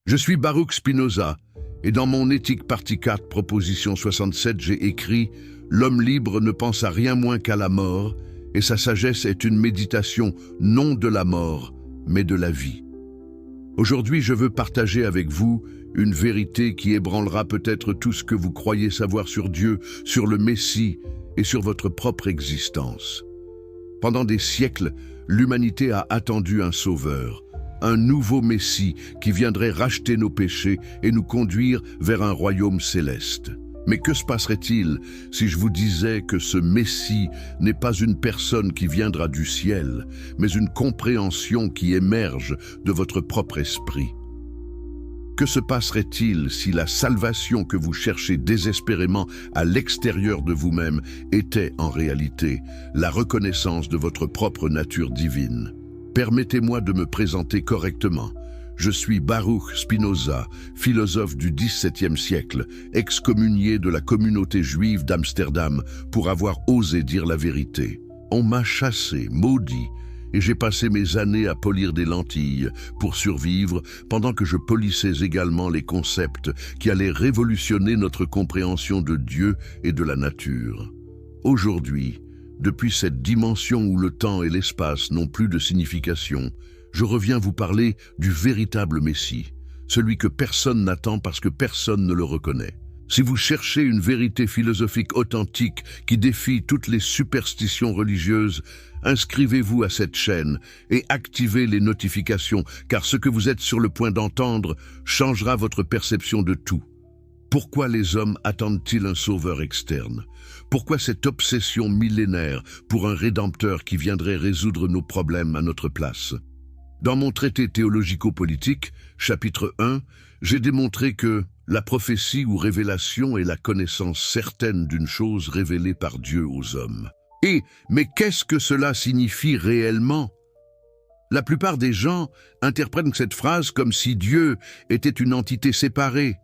Je suis Baruch Spinoza, et dans mon Éthique partie 4, proposition 67, j'ai écrit « L'homme libre ne pense à rien moins qu'à la mort, et sa sagesse est une méditation non de la mort, mais de la vie. » Aujourd'hui, je veux partager avec vous une vérité qui ébranlera peut-être tout ce que vous croyez savoir sur Dieu, sur le Messie et sur votre propre existence. Pendant des siècles, l'humanité a attendu un sauveur, un nouveau Messie qui viendrait racheter nos péchés et nous conduire vers un royaume céleste. Mais que se passerait-il si je vous disais que ce Messie n'est pas une personne qui viendra du ciel, mais une compréhension qui émerge de votre propre esprit? Que se passerait-il si la salvation que vous cherchez désespérément à l'extérieur de vous-même était en réalité la reconnaissance de votre propre nature divine? Permettez-moi de me présenter correctement. Je suis Baruch Spinoza, philosophe du XVIIe siècle, excommunié de la communauté juive d'Amsterdam pour avoir osé dire la vérité. On m'a chassé, maudit, et j'ai passé mes années à polir des lentilles pour survivre pendant que je polissais également les concepts qui allaient révolutionner notre compréhension de Dieu et de la nature. Aujourd'hui, depuis cette dimension où le temps et l'espace n'ont plus de signification, je reviens vous parler du véritable Messie, celui que personne n'attend parce que personne ne le reconnaît. Si vous cherchez une vérité philosophique authentique qui défie toutes les superstitions religieuses, inscrivez-vous à cette chaîne et activez les notifications, car ce que vous êtes sur le point d'entendre changera votre perception de tout. Pourquoi les hommes attendent-ils un sauveur externe? Pourquoi cette obsession millénaire pour un rédempteur qui viendrait résoudre nos problèmes à notre place? Dans mon traité théologico-politique, chapitre 1, j'ai démontré que la prophétie ou révélation est la connaissance certaine d'une chose révélée par Dieu aux hommes. Mais qu'est-ce que cela signifie réellement? La plupart des gens interprètent cette phrase comme si Dieu était une entité séparée,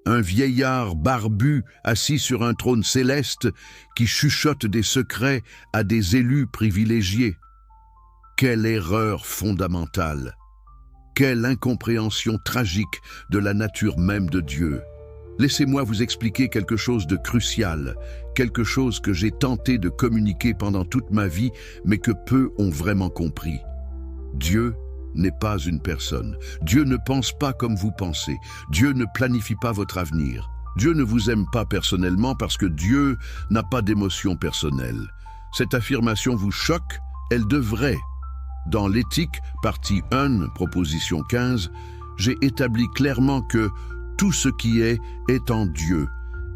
un vieillard barbu assis sur un trône céleste qui chuchote des secrets à des élus privilégiés. Quelle erreur fondamentale! Quelle incompréhension tragique de la nature même de Dieu! Laissez-moi vous expliquer quelque chose de crucial, quelque chose que j'ai tenté de communiquer pendant toute ma vie, mais que peu ont vraiment compris. Dieu n'est pas une personne. Dieu ne pense pas comme vous pensez. Dieu ne planifie pas votre avenir. Dieu ne vous aime pas personnellement parce que Dieu n'a pas d'émotion personnelle. Cette affirmation vous choque? Elle devrait. Dans l'Éthique, partie 1, proposition 15, j'ai établi clairement que tout ce qui est en Dieu,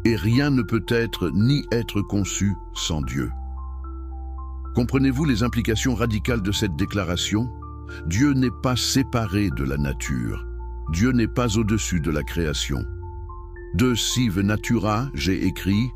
et rien ne peut être ni être conçu sans Dieu. Comprenez-vous les implications radicales de cette déclaration? Dieu n'est pas séparé de la nature. Dieu n'est pas au-dessus de la création. De sive natura, j'ai écrit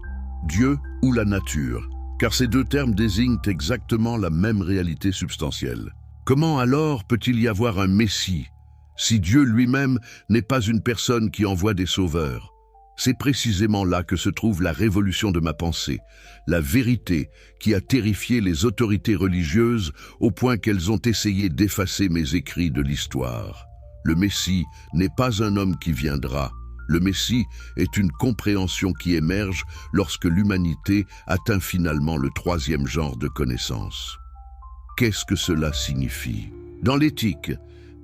Dieu ou la nature, car ces deux termes désignent exactement la même réalité substantielle. Comment alors peut-il y avoir un Messie, si Dieu lui-même n'est pas une personne qui envoie des sauveurs? C'est précisément là que se trouve la révolution de ma pensée, la vérité qui a terrifié les autorités religieuses au point qu'elles ont essayé d'effacer mes écrits de l'histoire. Le Messie n'est pas un homme qui viendra. Le Messie est une compréhension qui émerge lorsque l'humanité atteint finalement le troisième genre de connaissance. Qu'est-ce que cela signifie? Dans l'Éthique,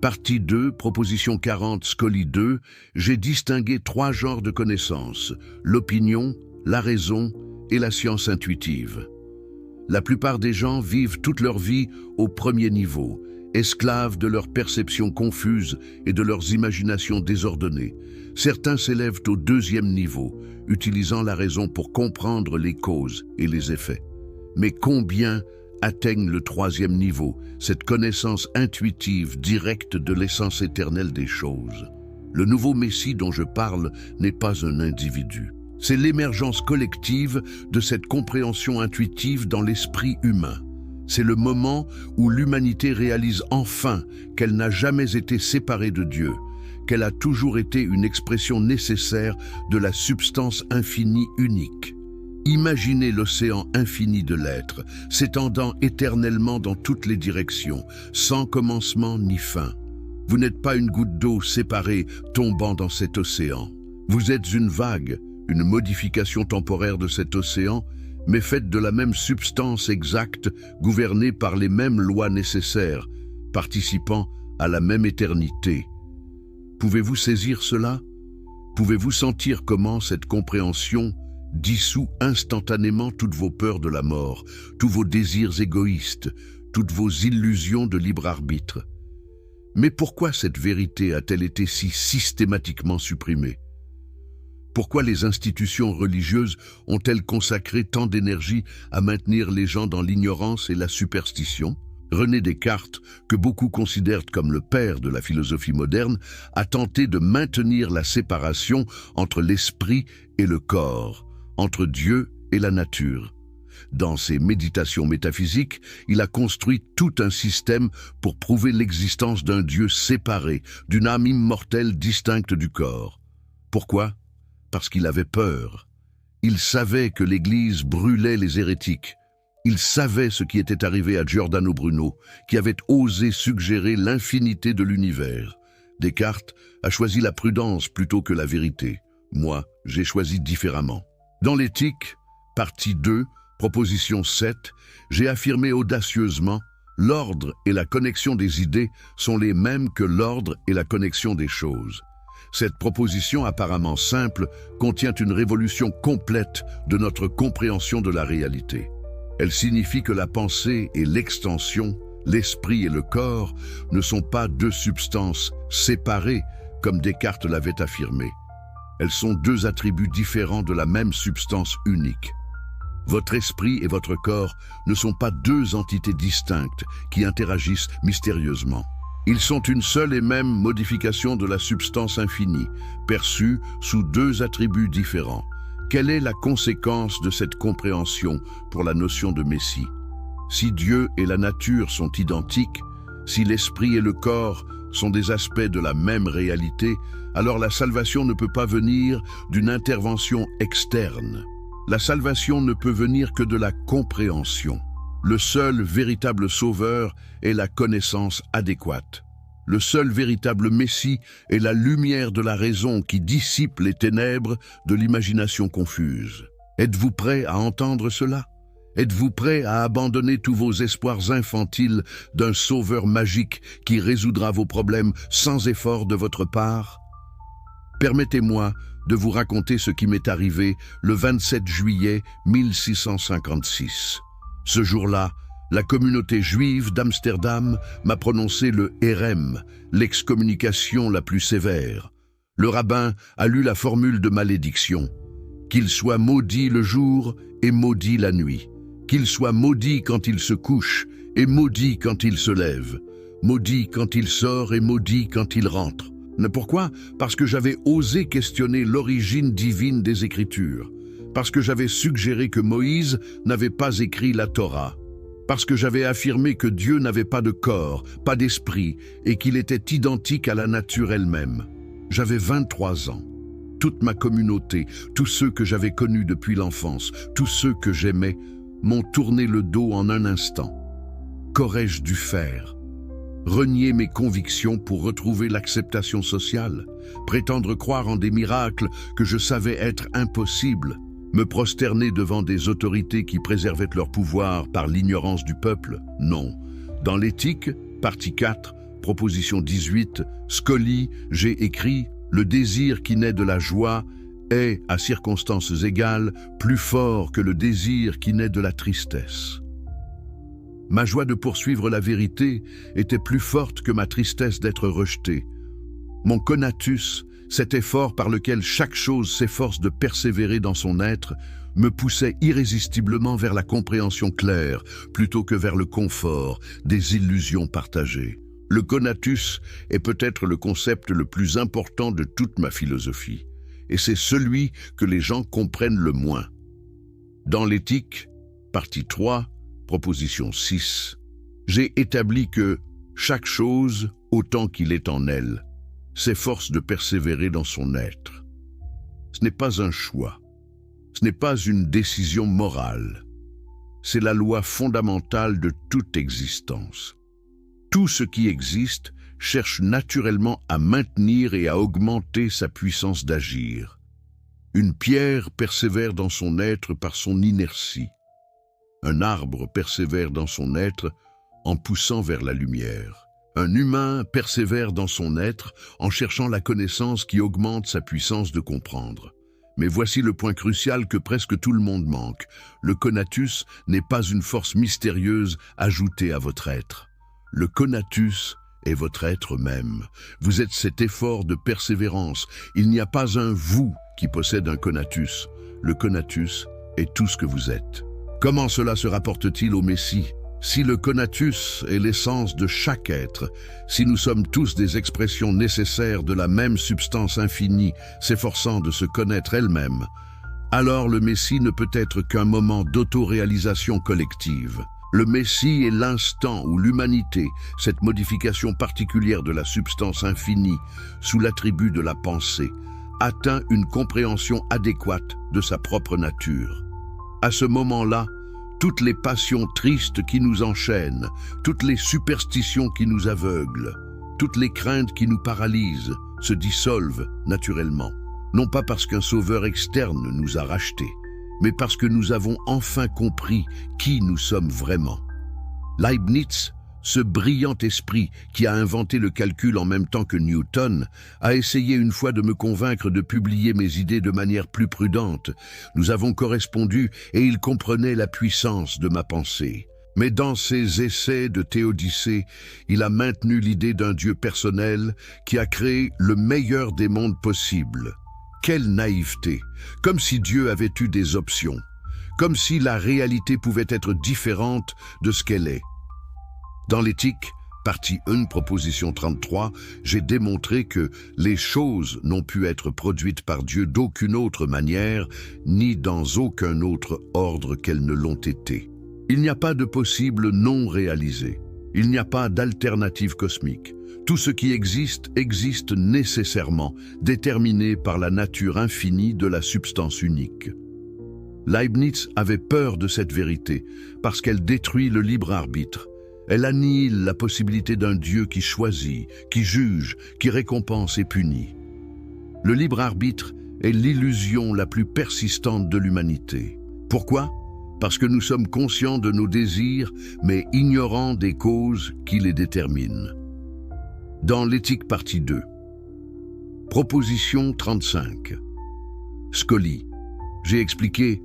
partie 2, proposition 40, Scoli 2, j'ai distingué trois genres de connaissances, l'opinion, la raison et la science intuitive. La plupart des gens vivent toute leur vie au premier niveau, esclaves de leurs perceptions confuses et de leurs imaginations désordonnées. Certains s'élèvent au deuxième niveau, utilisant la raison pour comprendre les causes et les effets. Mais combien atteignent le troisième niveau, cette connaissance intuitive directe de l'essence éternelle des choses? Le nouveau Messie dont je parle n'est pas un individu. C'est l'émergence collective de cette compréhension intuitive dans l'esprit humain. C'est le moment où l'humanité réalise enfin qu'elle n'a jamais été séparée de Dieu, qu'elle a toujours été une expression nécessaire de la substance infinie unique. Imaginez l'océan infini de l'être, s'étendant éternellement dans toutes les directions, sans commencement ni fin. Vous n'êtes pas une goutte d'eau séparée tombant dans cet océan. Vous êtes une vague, une modification temporaire de cet océan, mais faite de la même substance exacte, gouvernée par les mêmes lois nécessaires, participant à la même éternité. Pouvez-vous saisir cela? Pouvez-vous sentir comment cette compréhension dissout instantanément toutes vos peurs de la mort, tous vos désirs égoïstes, toutes vos illusions de libre arbitre? Mais pourquoi cette vérité a-t-elle été si systématiquement supprimée? Pourquoi les institutions religieuses ont-elles consacré tant d'énergie à maintenir les gens dans l'ignorance et la superstition? René Descartes, que beaucoup considèrent comme le père de la philosophie moderne, a tenté de maintenir la séparation entre l'esprit et le corps, entre Dieu et la nature. Dans ses méditations métaphysiques, il a construit tout un système pour prouver l'existence d'un Dieu séparé, d'une âme immortelle distincte du corps. Pourquoi? Parce qu'il avait peur. Il savait que l'Église brûlait les hérétiques. Il savait ce qui était arrivé à Giordano Bruno, qui avait osé suggérer l'infinité de l'univers. Descartes a choisi la prudence plutôt que la vérité. Moi, j'ai choisi différemment. Dans l'Éthique, partie 2, proposition 7, j'ai affirmé audacieusement « L'ordre et la connexion des idées sont les mêmes que l'ordre et la connexion des choses ». Cette proposition apparemment simple contient une révolution complète de notre compréhension de la réalité. Elle signifie que la pensée et l'extension, l'esprit et le corps ne sont pas deux substances séparées comme Descartes l'avait affirmé. Elles sont deux attributs différents de la même substance unique. Votre esprit et votre corps ne sont pas deux entités distinctes qui interagissent mystérieusement. Ils sont une seule et même modification de la substance infinie, perçue sous deux attributs différents. Quelle est la conséquence de cette compréhension pour la notion de Messie? Si Dieu et la nature sont identiques, si l'esprit et le corps sont des aspects de la même réalité, alors la salvation ne peut pas venir d'une intervention externe. La salvation ne peut venir que de la compréhension. Le seul véritable sauveur est la connaissance adéquate. Le seul véritable Messie est la lumière de la raison qui dissipe les ténèbres de l'imagination confuse. Êtes-vous prêt à entendre cela? Êtes-vous prêt à abandonner tous vos espoirs infantiles d'un sauveur magique qui résoudra vos problèmes sans effort de votre part? Permettez-moi de vous raconter ce qui m'est arrivé le 27 juillet 1656. Ce jour-là, la communauté juive d'Amsterdam m'a prononcé le hérem, l'excommunication la plus sévère. Le rabbin a lu la formule de malédiction. Qu'il soit maudit le jour et maudit la nuit. Qu'il soit maudit quand il se couche et maudit quand il se lève. Maudit quand il sort et maudit quand il rentre. Pourquoi? Parce que j'avais osé questionner l'origine divine des Écritures. Parce que j'avais suggéré que Moïse n'avait pas écrit la Torah. Parce que j'avais affirmé que Dieu n'avait pas de corps, pas d'esprit, et qu'il était identique à la nature elle-même. J'avais 23 ans. Toute ma communauté, tous ceux que j'avais connus depuis l'enfance, tous ceux que j'aimais, m'ont tourné le dos en un instant. Qu'aurais-je dû faire? Renier mes convictions pour retrouver l'acceptation sociale? Prétendre croire en des miracles que je savais être impossibles? Me prosterner devant des autorités qui préservaient leur pouvoir par l'ignorance du peuple? Non. Dans l'Éthique, partie 4, proposition 18, Scully, j'ai écrit « Le désir qui naît de la joie est, à circonstances égales, plus fort que le désir qui naît de la tristesse. » Ma joie de poursuivre la vérité était plus forte que ma tristesse d'être rejeté. Mon conatus, cet effort par lequel chaque chose s'efforce de persévérer dans son être, me poussait irrésistiblement vers la compréhension claire plutôt que vers le confort des illusions partagées. Le conatus est peut-être le concept le plus important de toute ma philosophie, et c'est celui que les gens comprennent le moins. Dans l'Éthique, partie 3, proposition 6, j'ai établi que chaque chose, autant qu'il est en elle, s'efforce de persévérer dans son être. Ce n'est pas un choix, ce n'est pas une décision morale, c'est la loi fondamentale de toute existence. Tout ce qui existe cherche naturellement à maintenir et à augmenter sa puissance d'agir. Une pierre persévère dans son être par son inertie. Un arbre persévère dans son être en poussant vers la lumière. Un humain persévère dans son être en cherchant la connaissance qui augmente sa puissance de comprendre. Mais voici le point crucial que presque tout le monde manque. Le conatus n'est pas une force mystérieuse ajoutée à votre être. Le conatus est votre être même. Vous êtes cet effort de persévérance. Il n'y a pas un vous qui possède un conatus. Le conatus est tout ce que vous êtes. Comment cela se rapporte-t-il au Messie ? Si le conatus est l'essence de chaque être, si nous sommes tous des expressions nécessaires de la même substance infinie, s'efforçant de se connaître elle-même, alors le Messie ne peut être qu'un moment d'autoréalisation collective. Le Messie est l'instant où l'humanité, cette modification particulière de la substance infinie, sous l'attribut de la pensée, atteint une compréhension adéquate de sa propre nature. À ce moment-là, toutes les passions tristes qui nous enchaînent, toutes les superstitions qui nous aveuglent, toutes les craintes qui nous paralysent, se dissolvent naturellement. Non pas parce qu'un sauveur externe nous a rachetés, mais parce que nous avons enfin compris qui nous sommes vraiment. Leibniz, ce brillant esprit qui a inventé le calcul en même temps que Newton, a essayé une fois de me convaincre de publier mes idées de manière plus prudente. Nous avons correspondu et il comprenait la puissance de ma pensée. Mais dans ses essais de théodicée, il a maintenu l'idée d'un Dieu personnel qui a créé le meilleur des mondes possibles. Quelle naïveté! Comme si Dieu avait eu des options. Comme si la réalité pouvait être différente de ce qu'elle est. Dans l'éthique, partie 1, proposition 33, j'ai démontré que les choses n'ont pu être produites par Dieu d'aucune autre manière, ni dans aucun autre ordre qu'elles ne l'ont été. Il n'y a pas de possible non réalisé. Il n'y a pas d'alternative cosmique. Tout ce qui existe, existe nécessairement, déterminé par la nature infinie de la substance unique. Leibniz avait peur de cette vérité, parce qu'elle détruit le libre arbitre. Elle annihile la possibilité d'un Dieu qui choisit, qui juge, qui récompense et punit. Le libre arbitre est l'illusion la plus persistante de l'humanité. Pourquoi ? Parce que nous sommes conscients de nos désirs, mais ignorants des causes qui les déterminent. Dans l'éthique partie 2. Proposition 35. Scully. J'ai expliqué,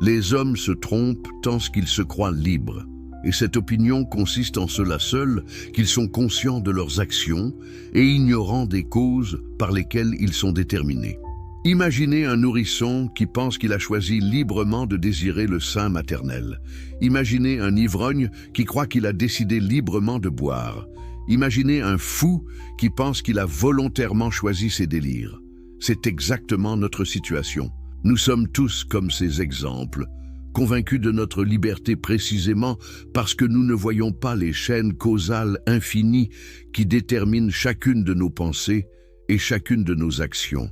les hommes se trompent tant qu'ils se croient libres. Et cette opinion consiste en cela seul qu'ils sont conscients de leurs actions et ignorants des causes par lesquelles ils sont déterminés. Imaginez un nourrisson qui pense qu'il a choisi librement de désirer le sein maternel. Imaginez un ivrogne qui croit qu'il a décidé librement de boire. Imaginez un fou qui pense qu'il a volontairement choisi ses délires. C'est exactement notre situation. Nous sommes tous comme ces exemples, convaincus de notre liberté précisément parce que nous ne voyons pas les chaînes causales infinies qui déterminent chacune de nos pensées et chacune de nos actions.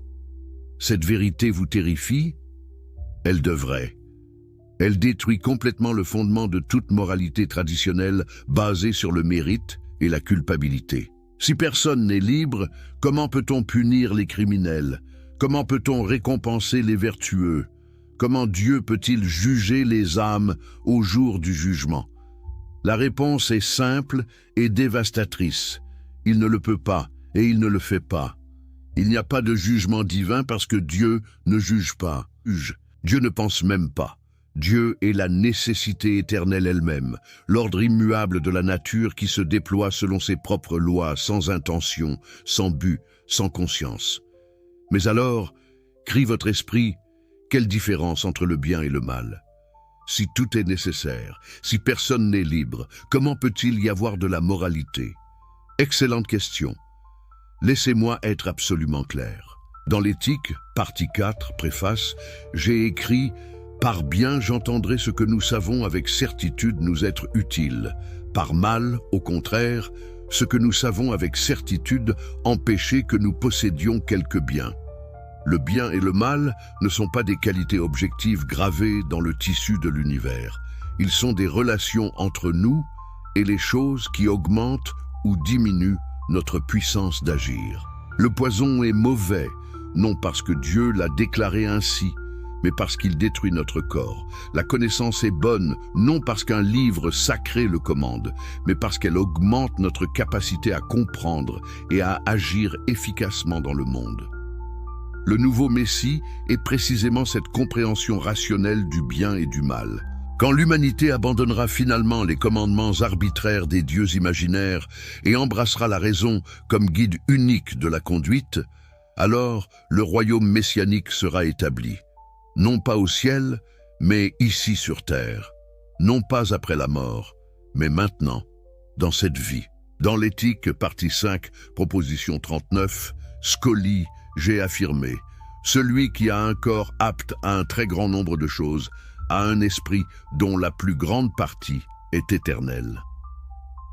Cette vérité vous terrifie? Elle devrait. Elle détruit complètement le fondement de toute moralité traditionnelle basée sur le mérite et la culpabilité. Si personne n'est libre, comment peut-on punir les criminels? Comment peut-on récompenser les vertueux? Comment Dieu peut-il juger les âmes au jour du jugement? La réponse est simple et dévastatrice. Il ne le peut pas et il ne le fait pas. Il n'y a pas de jugement divin parce que Dieu ne juge pas. Dieu ne pense même pas. Dieu est la nécessité éternelle elle-même, l'ordre immuable de la nature qui se déploie selon ses propres lois, sans intention, sans but, sans conscience. Mais alors, crie votre esprit, quelle différence entre le bien et le mal? Si tout est nécessaire, si personne n'est libre, comment peut-il y avoir de la moralité? Excellente question. Laissez-moi être absolument clair. Dans l'éthique, partie 4, préface, j'ai écrit « Par bien, j'entendrai ce que nous savons avec certitude nous être utile. Par mal, au contraire, ce que nous savons avec certitude empêcher que nous possédions quelque bien. » Le bien et le mal ne sont pas des qualités objectives gravées dans le tissu de l'univers. Ils sont des relations entre nous et les choses qui augmentent ou diminuent notre puissance d'agir. Le poison est mauvais, non parce que Dieu l'a déclaré ainsi, mais parce qu'il détruit notre corps. La connaissance est bonne, non parce qu'un livre sacré le commande, mais parce qu'elle augmente notre capacité à comprendre et à agir efficacement dans le monde. Le nouveau Messie est précisément cette compréhension rationnelle du bien et du mal. Quand l'humanité abandonnera finalement les commandements arbitraires des dieux imaginaires et embrassera la raison comme guide unique de la conduite, alors le royaume messianique sera établi. Non pas au ciel, mais ici sur terre. Non pas après la mort, mais maintenant, dans cette vie. Dans l'éthique, partie 5, proposition 39, Scoli, j'ai affirmé, celui qui a un corps apte à un très grand nombre de choses, a un esprit dont la plus grande partie est éternelle.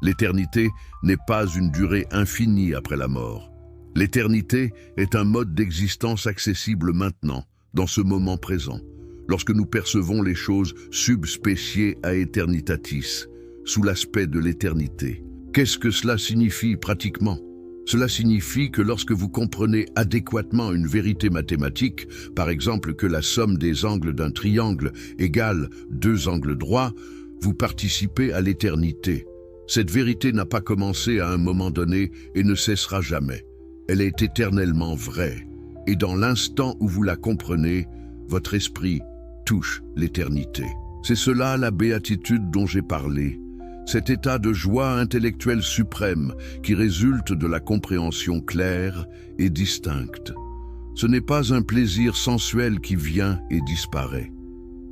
L'éternité n'est pas une durée infinie après la mort. L'éternité est un mode d'existence accessible maintenant, dans ce moment présent, lorsque nous percevons les choses subspéciées à eternitatis, sous l'aspect de l'éternité. Qu'est-ce que cela signifie pratiquement? Cela signifie que lorsque vous comprenez adéquatement une vérité mathématique, par exemple que la somme des angles d'un triangle égale 2 angles droits, vous participez à l'éternité. Cette vérité n'a pas commencé à un moment donné et ne cessera jamais. Elle est éternellement vraie. Et dans l'instant où vous la comprenez, votre esprit touche l'éternité. C'est cela la béatitude dont j'ai parlé. Cet état de joie intellectuelle suprême qui résulte de la compréhension claire et distincte. Ce n'est pas un plaisir sensuel qui vient et disparaît.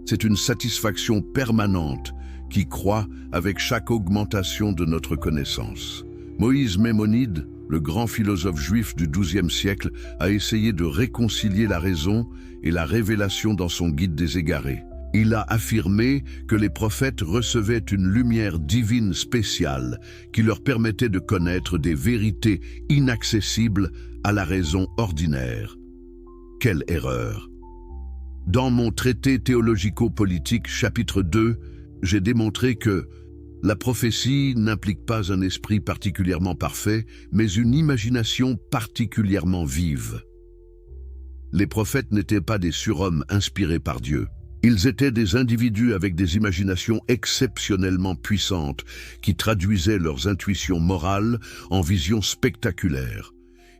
C'est une satisfaction permanente qui croît avec chaque augmentation de notre connaissance. Moïse Maïmonide, le grand philosophe juif du XIIe siècle, a essayé de réconcilier la raison et la révélation dans son Guide des égarés. Il a affirmé que les prophètes recevaient une lumière divine spéciale qui leur permettait de connaître des vérités inaccessibles à la raison ordinaire. Quelle erreur! Dans mon traité théologico-politique chapitre 2, j'ai démontré que la prophétie n'implique pas un esprit particulièrement parfait, mais une imagination particulièrement vive. Les prophètes n'étaient pas des surhommes inspirés par Dieu. Ils étaient des individus avec des imaginations exceptionnellement puissantes qui traduisaient leurs intuitions morales en visions spectaculaires.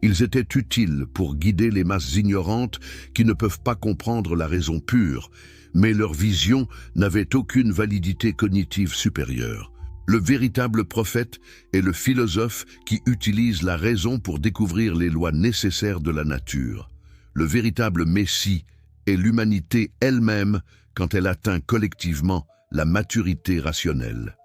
Ils étaient utiles pour guider les masses ignorantes qui ne peuvent pas comprendre la raison pure, mais leur vision n'avait aucune validité cognitive supérieure. Le véritable prophète est le philosophe qui utilise la raison pour découvrir les lois nécessaires de la nature. Le véritable Messie est l'humanité elle-même quand elle atteint collectivement la maturité rationnelle.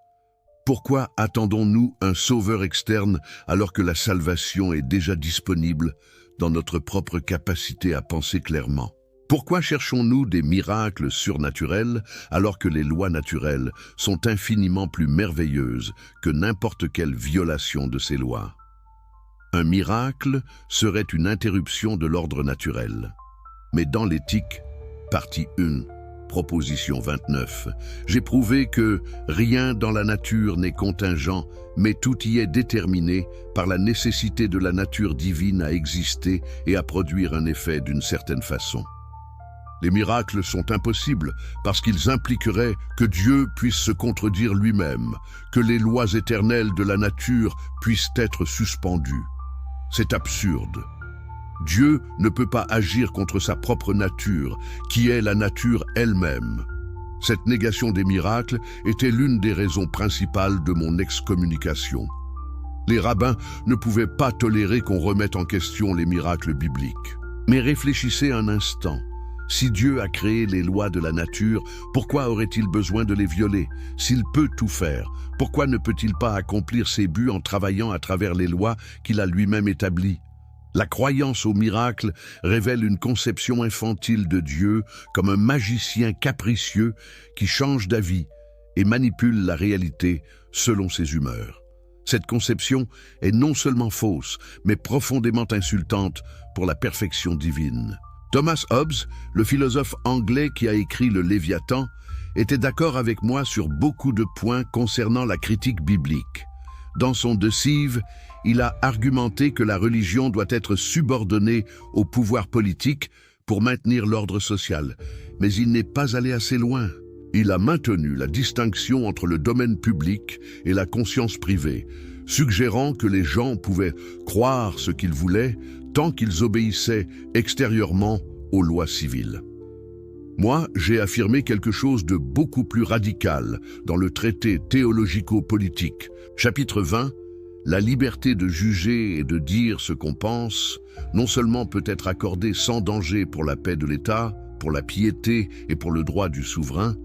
Pourquoi attendons-nous un sauveur externe alors que la salvation est déjà disponible dans notre propre capacité à penser clairement? Pourquoi cherchons-nous des miracles surnaturels alors que les lois naturelles sont infiniment plus merveilleuses que n'importe quelle violation de ces lois? Un miracle serait une interruption de l'ordre naturel. Mais dans l'éthique, partie 1, proposition 29, j'ai prouvé que rien dans la nature n'est contingent, mais tout y est déterminé par la nécessité de la nature divine à exister et à produire un effet d'une certaine façon. Les miracles sont impossibles parce qu'ils impliqueraient que Dieu puisse se contredire lui-même, que les lois éternelles de la nature puissent être suspendues. C'est absurde. Dieu ne peut pas agir contre sa propre nature, qui est la nature elle-même. Cette négation des miracles était l'une des raisons principales de mon excommunication. Les rabbins ne pouvaient pas tolérer qu'on remette en question les miracles bibliques. Mais réfléchissez un instant. Si Dieu a créé les lois de la nature, pourquoi aurait-il besoin de les violer? S'il peut tout faire, pourquoi ne peut-il pas accomplir ses buts en travaillant à travers les lois qu'il a lui-même établies? La croyance au miracle révèle une conception infantile de Dieu comme un magicien capricieux qui change d'avis et manipule la réalité selon ses humeurs. Cette conception est non seulement fausse, mais profondément insultante pour la perfection divine. Thomas Hobbes, le philosophe anglais qui a écrit le Léviathan, était d'accord avec moi sur beaucoup de points concernant la critique biblique. Dans son Deceive, il a argumenté que la religion doit être subordonnée au pouvoir politique pour maintenir l'ordre social. Mais il n'est pas allé assez loin. Il a maintenu la distinction entre le domaine public et la conscience privée, suggérant que les gens pouvaient croire ce qu'ils voulaient tant qu'ils obéissaient extérieurement aux lois civiles. Moi, j'ai affirmé quelque chose de beaucoup plus radical dans le traité théologico-politique. Chapitre 20, la liberté de juger et de dire ce qu'on pense, non seulement peut être accordée sans danger pour la paix de l'État, pour la piété et pour le droit du souverain,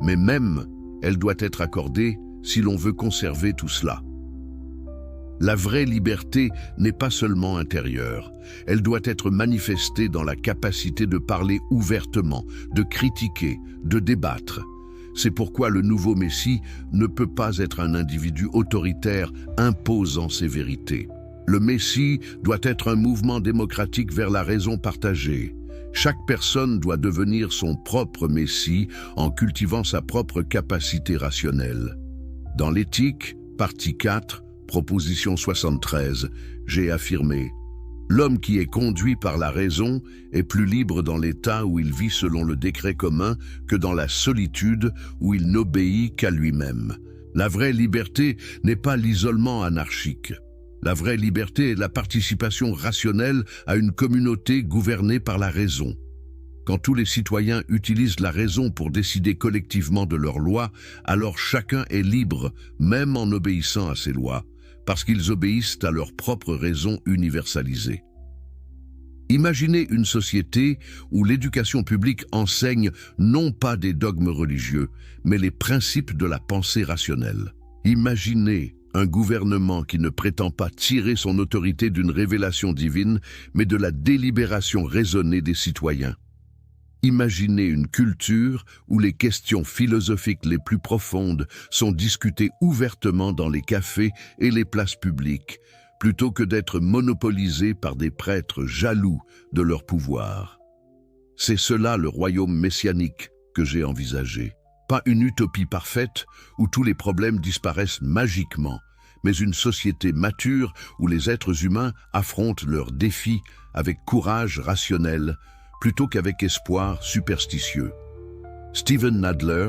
mais même elle doit être accordée si l'on veut conserver tout cela. La vraie liberté n'est pas seulement intérieure, elle doit être manifestée dans la capacité de parler ouvertement, de critiquer, de débattre. C'est pourquoi le nouveau Messie ne peut pas être un individu autoritaire imposant ses vérités. Le Messie doit être un mouvement démocratique vers la raison partagée. Chaque personne doit devenir son propre Messie en cultivant sa propre capacité rationnelle. Dans l'éthique, partie 4, proposition 73, j'ai affirmé « L'homme qui est conduit par la raison est plus libre dans l'état où il vit selon le décret commun que dans la solitude où il n'obéit qu'à lui-même. La vraie liberté n'est pas l'isolement anarchique. La vraie liberté est la participation rationnelle à une communauté gouvernée par la raison. Quand tous les citoyens utilisent la raison pour décider collectivement de leurs lois, alors chacun est libre, même en obéissant à ces lois, parce qu'ils obéissent à leur propre raison universalisée. Imaginez une société où l'éducation publique enseigne non pas des dogmes religieux, mais les principes de la pensée rationnelle. Imaginez un gouvernement qui ne prétend pas tirer son autorité d'une révélation divine, mais de la délibération raisonnée des citoyens. Imaginez une culture où les questions philosophiques les plus profondes sont discutées ouvertement dans les cafés et les places publiques, plutôt que d'être monopolisées par des prêtres jaloux de leur pouvoir. C'est cela le royaume messianique que j'ai envisagé. Pas une utopie parfaite où tous les problèmes disparaissent magiquement, mais une société mature où les êtres humains affrontent leurs défis avec courage rationnel, plutôt qu'avec espoir superstitieux. Steven Nadler,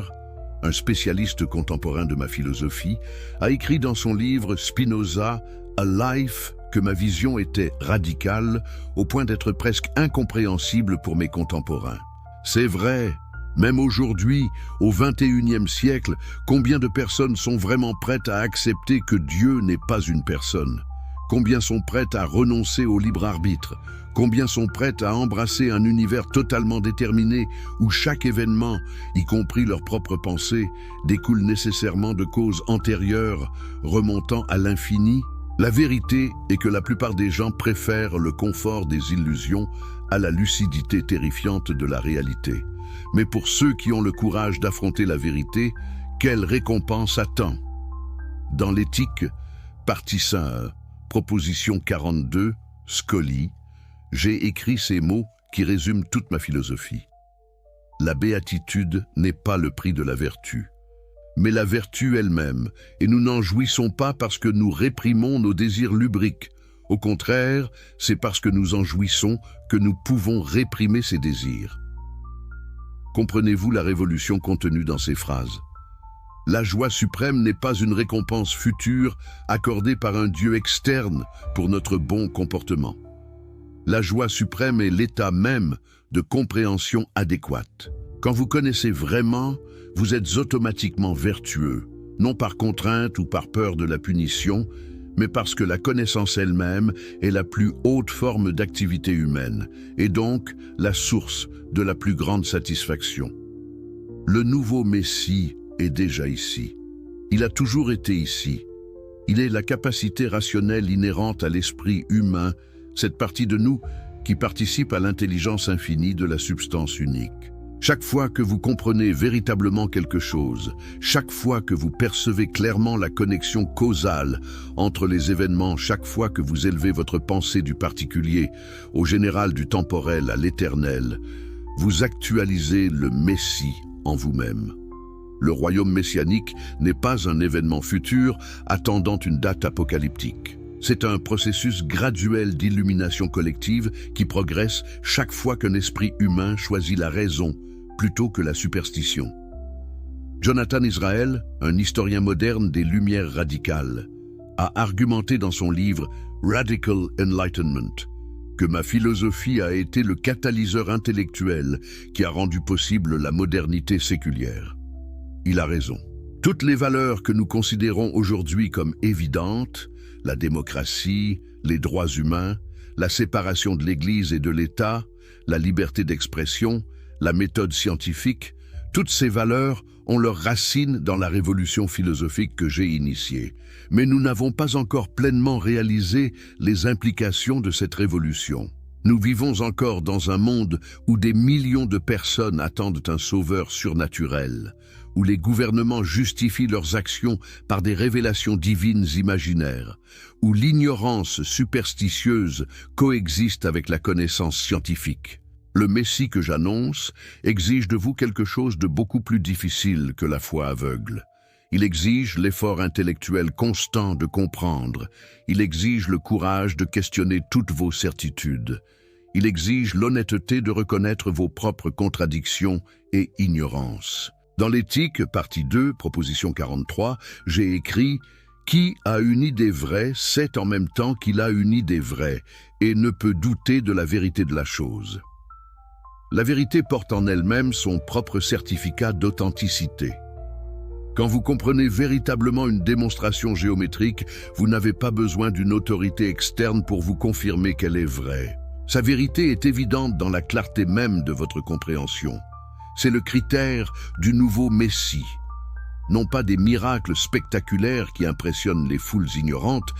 un spécialiste contemporain de ma philosophie, a écrit dans son livre Spinoza, A Life, que ma vision était radicale au point d'être presque incompréhensible pour mes contemporains. C'est vrai, même aujourd'hui, au XXIe siècle, combien de personnes sont vraiment prêtes à accepter que Dieu n'est pas une personne? Combien sont prêtes à renoncer au libre arbitre? Combien sont prêtes à embrasser un univers totalement déterminé où chaque événement, y compris leur propre pensée, découle nécessairement de causes antérieures remontant à l'infini? La vérité est que la plupart des gens préfèrent le confort des illusions à la lucidité terrifiante de la réalité. Mais pour ceux qui ont le courage d'affronter la vérité, quelle récompense attend? Dans l'éthique, partie 5, proposition 42, Scully, j'ai écrit ces mots qui résument toute ma philosophie. La béatitude n'est pas le prix de la vertu, mais la vertu elle-même, et nous n'en jouissons pas parce que nous réprimons nos désirs lubriques. Au contraire, c'est parce que nous en jouissons que nous pouvons réprimer ces désirs. Comprenez-vous la révolution contenue dans ces phrases? La joie suprême n'est pas une récompense future accordée par un Dieu externe pour notre bon comportement. La joie suprême est l'état même de compréhension adéquate. Quand vous connaissez vraiment, vous êtes automatiquement vertueux, non par contrainte ou par peur de la punition, mais parce que la connaissance elle-même est la plus haute forme d'activité humaine, et donc la source de la plus grande satisfaction. Le nouveau Messie est déjà ici. Il a toujours été ici. Il est la capacité rationnelle inhérente à l'esprit humain, cette partie de nous qui participe à l'intelligence infinie de la substance unique. Chaque fois que vous comprenez véritablement quelque chose, chaque fois que vous percevez clairement la connexion causale entre les événements, chaque fois que vous élevez votre pensée du particulier au général, du temporel à l'éternel, vous actualisez le Messie en vous-même. Le royaume messianique n'est pas un événement futur attendant une date apocalyptique. C'est un processus graduel d'illumination collective qui progresse chaque fois qu'un esprit humain choisit la raison plutôt que la superstition. Jonathan Israel, un historien moderne des Lumières radicales, a argumenté dans son livre Radical Enlightenment que ma philosophie a été le catalyseur intellectuel qui a rendu possible la modernité séculière. Il a raison. Toutes les valeurs que nous considérons aujourd'hui comme évidentes, la démocratie, les droits humains, la séparation de l'Église et de l'État, la liberté d'expression, la méthode scientifique, toutes ces valeurs ont leurs racines dans la révolution philosophique que j'ai initiée. Mais nous n'avons pas encore pleinement réalisé les implications de cette révolution. Nous vivons encore dans un monde où des millions de personnes attendent un sauveur surnaturel, où les gouvernements justifient leurs actions par des révélations divines imaginaires, où l'ignorance superstitieuse coexiste avec la connaissance scientifique. Le Messie que j'annonce exige de vous quelque chose de beaucoup plus difficile que la foi aveugle. Il exige l'effort intellectuel constant de comprendre. Il exige le courage de questionner toutes vos certitudes. Il exige l'honnêteté de reconnaître vos propres contradictions et ignorances. Dans l'éthique, partie 2, proposition 43, j'ai écrit « Qui a une idée vraie sait en même temps qu'il a une idée vraie et ne peut douter de la vérité de la chose. » La vérité porte en elle-même son propre certificat d'authenticité. Quand vous comprenez véritablement une démonstration géométrique, vous n'avez pas besoin d'une autorité externe pour vous confirmer qu'elle est vraie. Sa vérité est évidente dans la clarté même de votre compréhension. C'est le critère du nouveau Messie. Non pas des miracles spectaculaires qui impressionnent les foules ignorantes,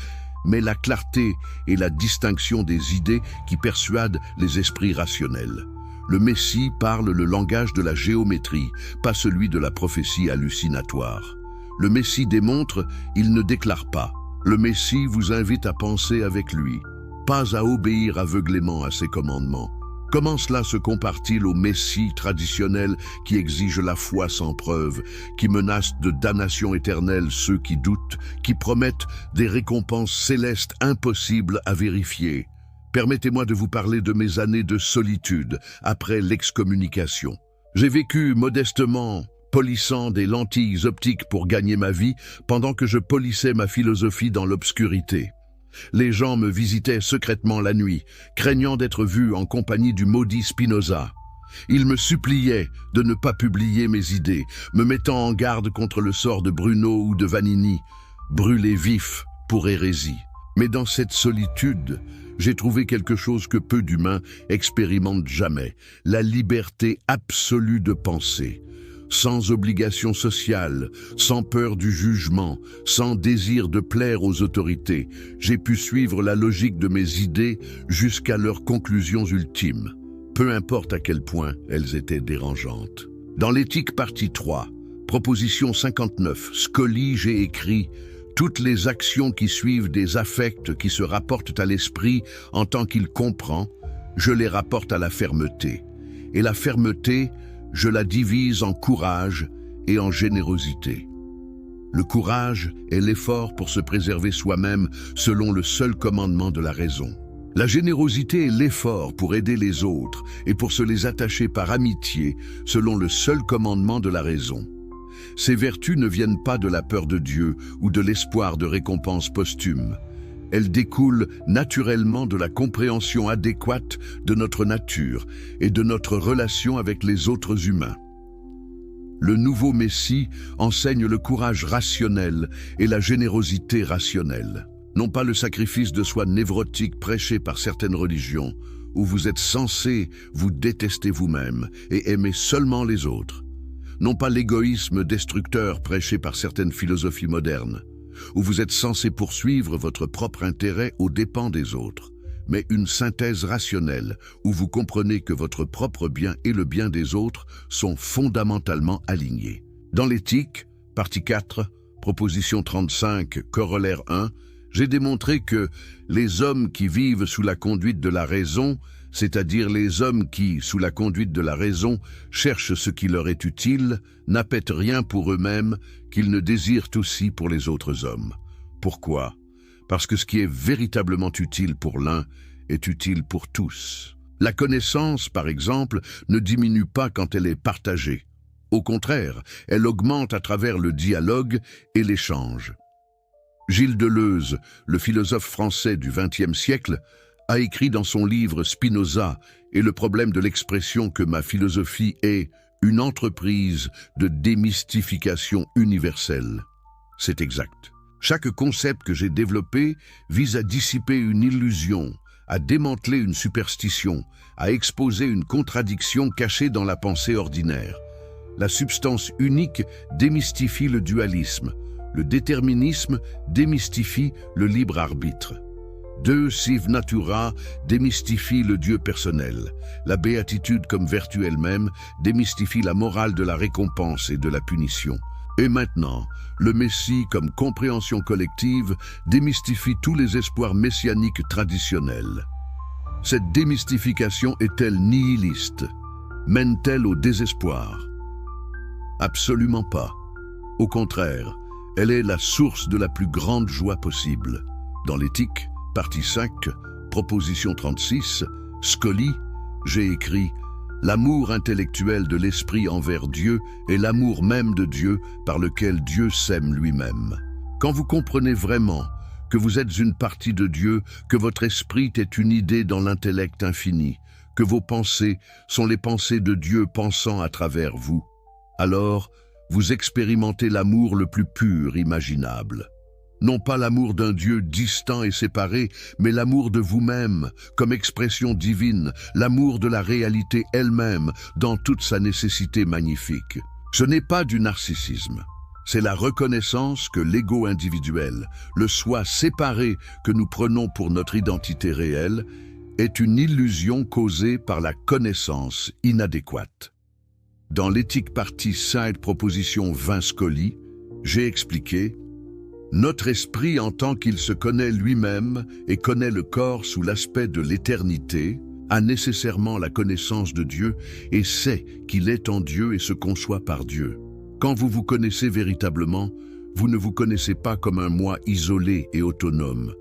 mais la clarté et la distinction des idées qui persuadent les esprits rationnels. Le Messie parle le langage de la géométrie, pas celui de la prophétie hallucinatoire. Le Messie démontre, il ne déclare pas. Le Messie vous invite à penser avec lui, pas à obéir aveuglément à ses commandements. Comment cela se compare-t-il au Messie traditionnel qui exige la foi sans preuve, qui menace de damnation éternelle ceux qui doutent, qui promettent des récompenses célestes impossibles à vérifier? Permettez-moi de vous parler de mes années de solitude après l'excommunication. J'ai vécu modestement, polissant des lentilles optiques pour gagner ma vie, pendant que je polissais ma philosophie dans l'obscurité. Les gens me visitaient secrètement la nuit, craignant d'être vu en compagnie du maudit Spinoza. Ils me suppliaient de ne pas publier mes idées, me mettant en garde contre le sort de Bruno ou de Vanini, brûlés vifs pour hérésie. Mais dans cette solitude, j'ai trouvé quelque chose que peu d'humains expérimentent jamais, la liberté absolue de penser. Sans obligation sociale, sans peur du jugement, sans désir de plaire aux autorités, j'ai pu suivre la logique de mes idées jusqu'à leurs conclusions ultimes, peu importe à quel point elles étaient dérangeantes. Dans l'éthique partie 3, proposition 59, Scully, j'ai écrit « Toutes les actions qui suivent des affects qui se rapportent à l'esprit en tant qu'il comprend, je les rapporte à la fermeté. Et la fermeté, je la divise en courage et en générosité. Le courage est l'effort pour se préserver soi-même selon le seul commandement de la raison. La générosité est l'effort pour aider les autres et pour se les attacher par amitié selon le seul commandement de la raison. Ces vertus ne viennent pas de la peur de Dieu ou de l'espoir de récompense posthume. Elles découlent naturellement de la compréhension adéquate de notre nature et de notre relation avec les autres humains. Le nouveau Messie enseigne le courage rationnel et la générosité rationnelle. Non pas le sacrifice de soi névrotique prêché par certaines religions, où vous êtes censé vous détester vous-même et aimer seulement les autres. Non pas l'égoïsme destructeur prêché par certaines philosophies modernes, où vous êtes censé poursuivre votre propre intérêt aux dépens des autres, mais une synthèse rationnelle où vous comprenez que votre propre bien et le bien des autres sont fondamentalement alignés. Dans l'éthique, partie 4, proposition 35, corollaire 1, j'ai démontré que les hommes qui vivent sous la conduite de la raison c'est-à-dire les hommes qui, sous la conduite de la raison, cherchent ce qui leur est utile, n'appêtent rien pour eux-mêmes, qu'ils ne désirent aussi pour les autres hommes. Pourquoi? Parce que ce qui est véritablement utile pour l'un est utile pour tous. La connaissance, par exemple, ne diminue pas quand elle est partagée. Au contraire, elle augmente à travers le dialogue et l'échange. Gilles Deleuze, le philosophe français du XXe siècle, a écrit dans son livre Spinoza et le problème de l'expression que ma philosophie est une entreprise de démystification universelle. C'est exact. Chaque concept que j'ai développé vise à dissiper une illusion, à démanteler une superstition, à exposer une contradiction cachée dans la pensée ordinaire. La substance unique démystifie le dualisme. Le déterminisme démystifie le libre arbitre. De sive natura démystifie le Dieu personnel. La béatitude comme vertu elle-même démystifie la morale de la récompense et de la punition. Et maintenant, le Messie comme compréhension collective démystifie tous les espoirs messianiques traditionnels. Cette démystification est-elle nihiliste? Mène-t-elle au désespoir? Absolument pas. Au contraire, elle est la source de la plus grande joie possible. Dans l'éthique, partie 5, proposition 36, Scully, j'ai écrit « L'amour intellectuel de l'esprit envers Dieu est l'amour même de Dieu par lequel Dieu s'aime lui-même. » Quand vous comprenez vraiment que vous êtes une partie de Dieu, que votre esprit est une idée dans l'intellect infini, que vos pensées sont les pensées de Dieu pensant à travers vous, alors vous expérimentez l'amour le plus pur imaginable. Non pas l'amour d'un Dieu distant et séparé, mais l'amour de vous-même, comme expression divine, l'amour de la réalité elle-même, dans toute sa nécessité magnifique. Ce n'est pas du narcissisme. C'est la reconnaissance que l'ego individuel, le soi séparé que nous prenons pour notre identité réelle, est une illusion causée par la connaissance inadéquate. Dans l'éthique partie 5, proposition 20 Scully, j'ai expliqué « Notre esprit, en tant qu'il se connaît lui-même et connaît le corps sous l'aspect de l'éternité, a nécessairement la connaissance de Dieu et sait qu'il est en Dieu et se conçoit par Dieu. Quand vous vous connaissez véritablement, vous ne vous connaissez pas comme un moi isolé et autonome.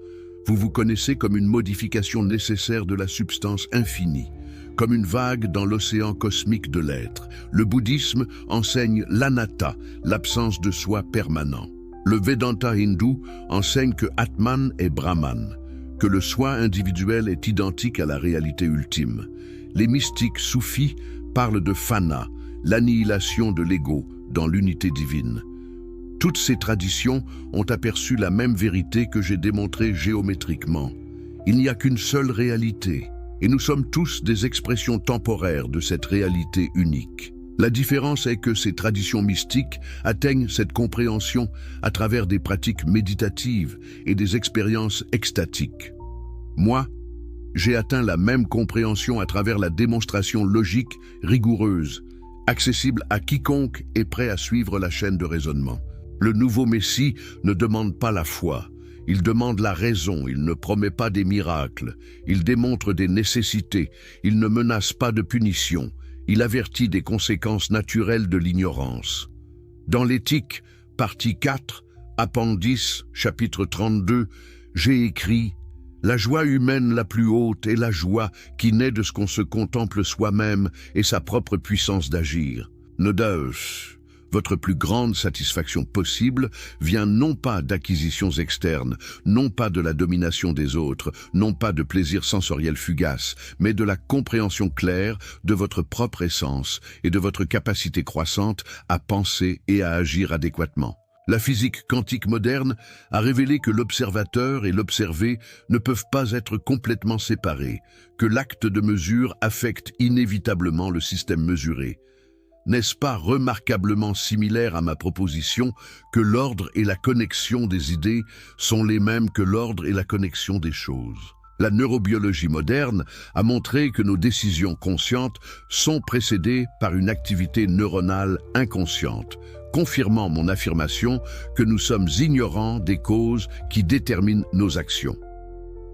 Vous vous connaissez comme une modification nécessaire de la substance infinie, comme une vague dans l'océan cosmique de l'être. Le bouddhisme enseigne l'anatta, l'absence de soi permanent. Le Vedanta hindou enseigne que Atman est Brahman, que le soi individuel est identique à la réalité ultime. Les mystiques soufis parlent de fana, l'annihilation de l'ego dans l'unité divine. Toutes ces traditions ont aperçu la même vérité que j'ai démontrée géométriquement. Il n'y a qu'une seule réalité. Et nous sommes tous des expressions temporaires de cette réalité unique. La différence est que ces traditions mystiques atteignent cette compréhension à travers des pratiques méditatives et des expériences extatiques. Moi, j'ai atteint la même compréhension à travers la démonstration logique, rigoureuse, accessible à quiconque est prêt à suivre la chaîne de raisonnement. Le nouveau Messie ne demande pas la foi. Il demande la raison, il ne promet pas des miracles, il démontre des nécessités, il ne menace pas de punition, il avertit des conséquences naturelles de l'ignorance. Dans l'éthique, partie 4, appendice, chapitre 32, j'ai écrit « La joie humaine la plus haute est la joie qui naît de ce qu'on se contemple soi-même et sa propre puissance d'agir. Nodaeus. Votre plus grande satisfaction possible vient non pas d'acquisitions externes, non pas de la domination des autres, non pas de plaisirs sensoriels fugaces, mais de la compréhension claire de votre propre essence et de votre capacité croissante à penser et à agir adéquatement. La physique quantique moderne a révélé que l'observateur et l'observé ne peuvent pas être complètement séparés, que l'acte de mesure affecte inévitablement le système mesuré. N'est-ce pas remarquablement similaire à ma proposition que l'ordre et la connexion des idées sont les mêmes que l'ordre et la connexion des choses? La neurobiologie moderne a montré que nos décisions conscientes sont précédées par une activité neuronale inconsciente, confirmant mon affirmation que nous sommes ignorants des causes qui déterminent nos actions.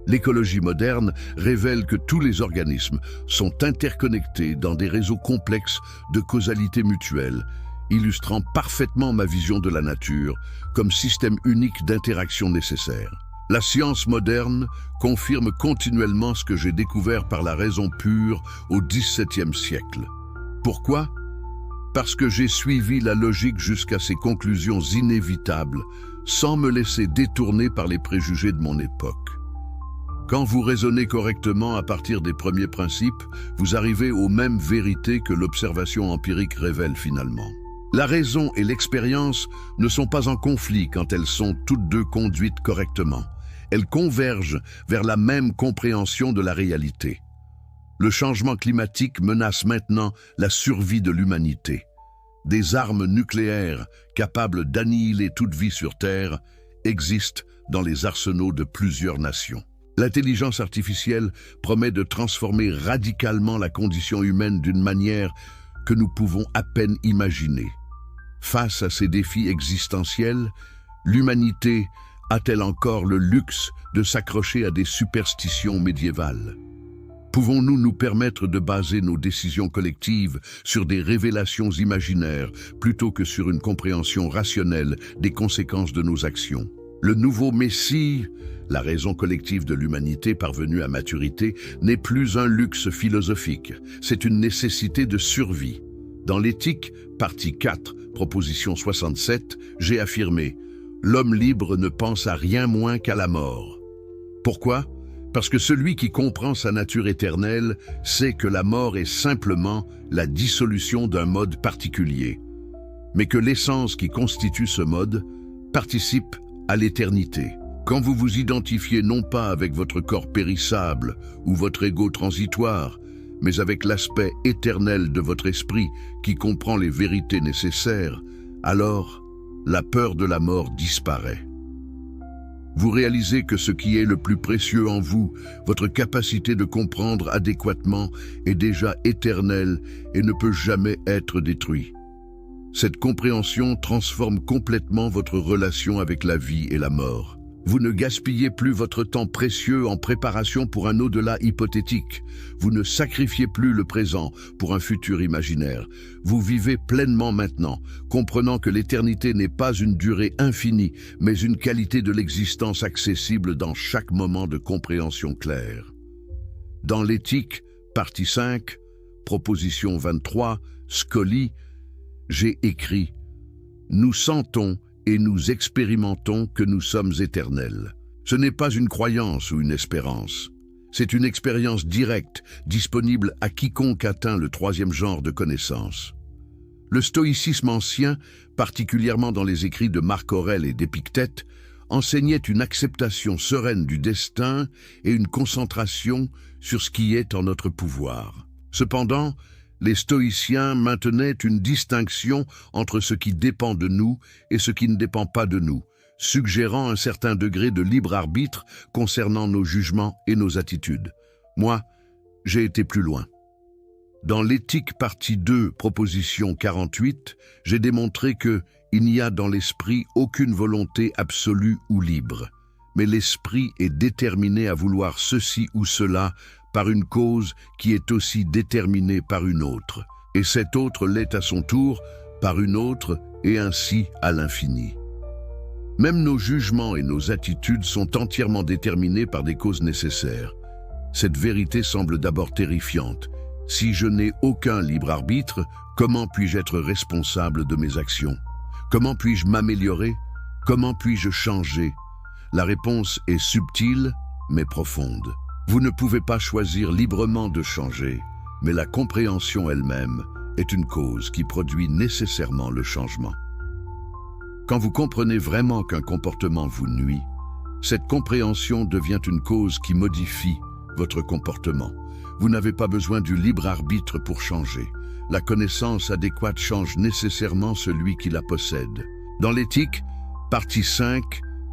L'écologie moderne révèle que tous les organismes sont interconnectés dans des réseaux complexes de causalité mutuelle, illustrant parfaitement ma vision de la nature comme système unique d'interaction nécessaire. La science moderne confirme continuellement ce que j'ai découvert par la raison pure au XVIIe siècle. Pourquoi ? Parce que j'ai suivi la logique jusqu'à ses conclusions inévitables, sans me laisser détourner par les préjugés de mon époque. Quand vous raisonnez correctement à partir des premiers principes, vous arrivez aux mêmes vérités que l'observation empirique révèle finalement. La raison et l'expérience ne sont pas en conflit quand elles sont toutes deux conduites correctement. Elles convergent vers la même compréhension de la réalité. Le changement climatique menace maintenant la survie de l'humanité. Des armes nucléaires capables d'annihiler toute vie sur Terre existent dans les arsenaux de plusieurs nations. L'intelligence artificielle promet de transformer radicalement la condition humaine d'une manière que nous pouvons à peine imaginer. Face à ces défis existentiels, l'humanité a-t-elle encore le luxe de s'accrocher à des superstitions médiévales ? Pouvons-nous nous permettre de baser nos décisions collectives sur des révélations imaginaires plutôt que sur une compréhension rationnelle des conséquences de nos actions ? Le nouveau Messie, la raison collective de l'humanité parvenue à maturité, n'est plus un luxe philosophique, c'est une nécessité de survie. Dans l'éthique, partie 4, proposition 67, j'ai affirmé « L'homme libre ne pense à rien moins qu'à la mort ». Pourquoi ? Parce que celui qui comprend sa nature éternelle sait que la mort est simplement la dissolution d'un mode particulier, mais que l'essence qui constitue ce mode participe à l'éternité. Quand vous vous identifiez non pas avec votre corps périssable ou votre ego transitoire, mais avec l'aspect éternel de votre esprit qui comprend les vérités nécessaires, alors la peur de la mort disparaît. Vous réalisez que ce qui est le plus précieux en vous, votre capacité de comprendre adéquatement, est déjà éternel et ne peut jamais être détruit. Cette compréhension transforme complètement votre relation avec la vie et la mort. Vous ne gaspillez plus votre temps précieux en préparation pour un au-delà hypothétique. Vous ne sacrifiez plus le présent pour un futur imaginaire. Vous vivez pleinement maintenant, comprenant que l'éternité n'est pas une durée infinie, mais une qualité de l'existence accessible dans chaque moment de compréhension claire. Dans l'éthique, partie 5, proposition 23, Scully, j'ai écrit « Nous sentons et nous expérimentons que nous sommes éternels. Ce n'est pas une croyance ou une espérance. C'est une expérience directe, disponible à quiconque atteint le troisième genre de connaissance. Le stoïcisme ancien, particulièrement dans les écrits de Marc Aurèle et d'Épictète, enseignait une acceptation sereine du destin et une concentration sur ce qui est en notre pouvoir. Cependant, les stoïciens maintenaient une distinction entre ce qui dépend de nous et ce qui ne dépend pas de nous, suggérant un certain degré de libre arbitre concernant nos jugements et nos attitudes. Moi, j'ai été plus loin. Dans l'éthique partie 2, proposition 48, j'ai démontré que il n'y a dans l'esprit aucune volonté absolue ou libre, mais l'esprit est déterminé à vouloir ceci ou cela par une cause qui est aussi déterminée par une autre, et cette autre l'est à son tour par une autre et ainsi à l'infini. Même nos jugements et nos attitudes sont entièrement déterminés par des causes nécessaires. Cette vérité semble d'abord terrifiante. Si je n'ai aucun libre arbitre, comment puis-je être responsable de mes actions? Comment puis-je m'améliorer? Comment puis-je changer? La réponse est subtile, mais profonde. Vous ne pouvez pas choisir librement de changer, mais la compréhension elle-même est une cause qui produit nécessairement le changement. Quand vous comprenez vraiment qu'un comportement vous nuit, cette compréhension devient une cause qui modifie votre comportement. Vous n'avez pas besoin du libre arbitre pour changer. La connaissance adéquate change nécessairement celui qui la possède. Dans l'éthique, partie 5,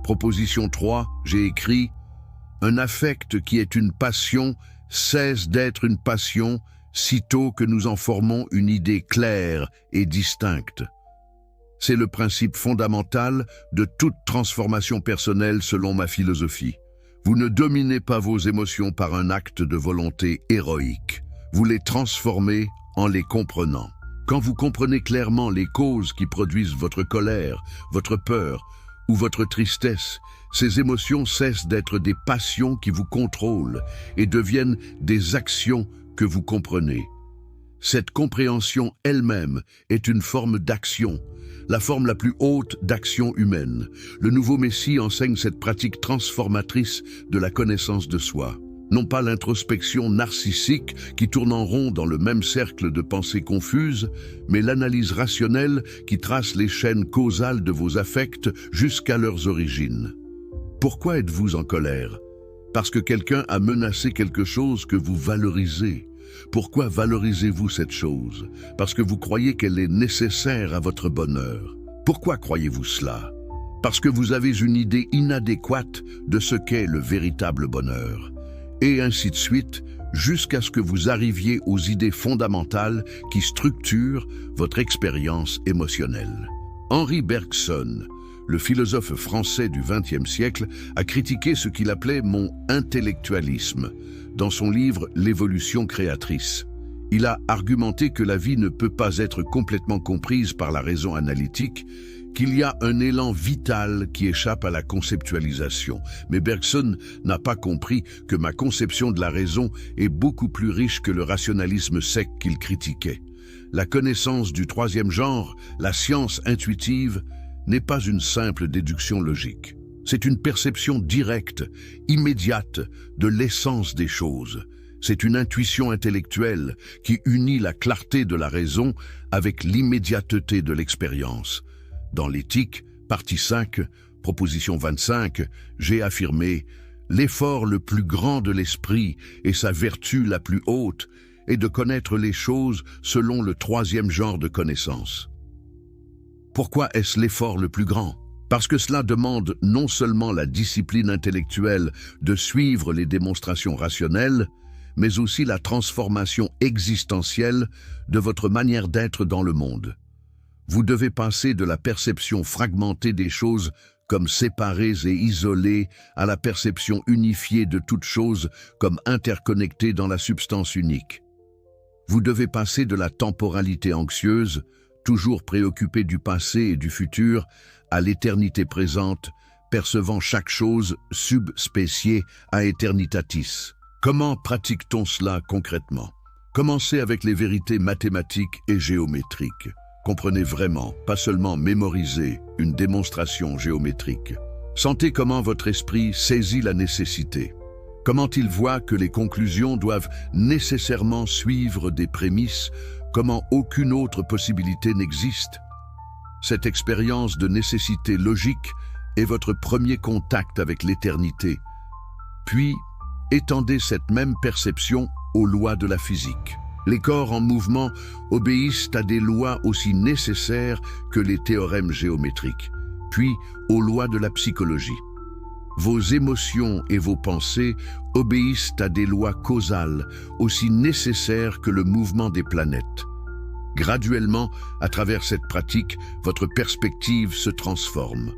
proposition 3, j'ai écrit « Un affect qui est une passion cesse d'être une passion sitôt que nous en formons une idée claire et distincte. » C'est le principe fondamental de toute transformation personnelle selon ma philosophie. Vous ne dominez pas vos émotions par un acte de volonté héroïque. Vous les transformez en les comprenant. Quand vous comprenez clairement les causes qui produisent votre colère, votre peur ou votre tristesse, ces émotions cessent d'être des passions qui vous contrôlent et deviennent des actions que vous comprenez. Cette compréhension elle-même est une forme d'action, la forme la plus haute d'action humaine. Le nouveau Messie enseigne cette pratique transformatrice de la connaissance de soi. Non pas l'introspection narcissique qui tourne en rond dans le même cercle de pensées confuses, mais l'analyse rationnelle qui trace les chaînes causales de vos affects jusqu'à leurs origines. Pourquoi êtes-vous en colère? Parce que quelqu'un a menacé quelque chose que vous valorisez. Pourquoi valorisez-vous cette chose? Parce que vous croyez qu'elle est nécessaire à votre bonheur. Pourquoi croyez-vous cela? Parce que vous avez une idée inadéquate de ce qu'est le véritable bonheur. Et ainsi de suite, jusqu'à ce que vous arriviez aux idées fondamentales qui structurent votre expérience émotionnelle. Henri Bergson, le philosophe français du XXe siècle, a critiqué ce qu'il appelait « mon intellectualisme » dans son livre « L'évolution créatrice ». Il a argumenté que la vie ne peut pas être complètement comprise par la raison analytique, qu'il y a un élan vital qui échappe à la conceptualisation. Mais Bergson n'a pas compris que ma conception de la raison est beaucoup plus riche que le rationalisme sec qu'il critiquait. La connaissance du troisième genre, la science intuitive, n'est pas une simple déduction logique. C'est une perception directe, immédiate de l'essence des choses. C'est une intuition intellectuelle qui unit la clarté de la raison avec l'immédiateté de l'expérience. Dans l'éthique, partie 5, proposition 25, j'ai affirmé « L'effort le plus grand de l'esprit et sa vertu la plus haute est de connaître les choses selon le troisième genre de connaissance. » Pourquoi est-ce l'effort le plus grand? Parce que cela demande non seulement la discipline intellectuelle de suivre les démonstrations rationnelles, mais aussi la transformation existentielle de votre manière d'être dans le monde. Vous devez passer de la perception fragmentée des choses comme séparées et isolées à la perception unifiée de toutes choses comme interconnectées dans la substance unique. Vous devez passer de la temporalité anxieuse, toujours préoccupé du passé et du futur, à l'éternité présente, percevant chaque chose subspéciée à eternitatis. Comment pratique-t-on cela concrètement? Commencez avec les vérités mathématiques et géométriques. Comprenez vraiment, pas seulement mémoriser, une démonstration géométrique. Sentez comment votre esprit saisit la nécessité. Comment il voit que les conclusions doivent nécessairement suivre des prémices, comment aucune autre possibilité n'existe. Cette expérience de nécessité logique est votre premier contact avec l'éternité. Puis, étendez cette même perception aux lois de la physique. Les corps en mouvement obéissent à des lois aussi nécessaires que les théorèmes géométriques, puis aux lois de la psychologie. Vos émotions et vos pensées obéissent à des lois causales aussi nécessaires que le mouvement des planètes. Graduellement, à travers cette pratique, votre perspective se transforme.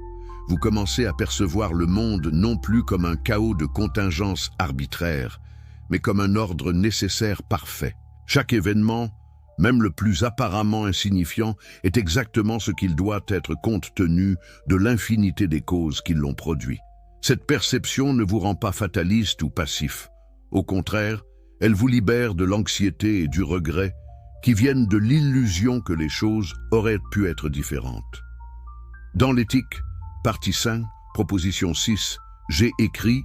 Vous commencez à percevoir le monde non plus comme un chaos de contingences arbitraires, mais comme un ordre nécessaire parfait. Chaque événement, même le plus apparemment insignifiant, est exactement ce qu'il doit être compte tenu de l'infinité des causes qui l'ont produit. Cette perception ne vous rend pas fataliste ou passif. Au contraire, elle vous libère de l'anxiété et du regret qui viennent de l'illusion que les choses auraient pu être différentes. Dans l'éthique, partie 5, proposition 6, j'ai écrit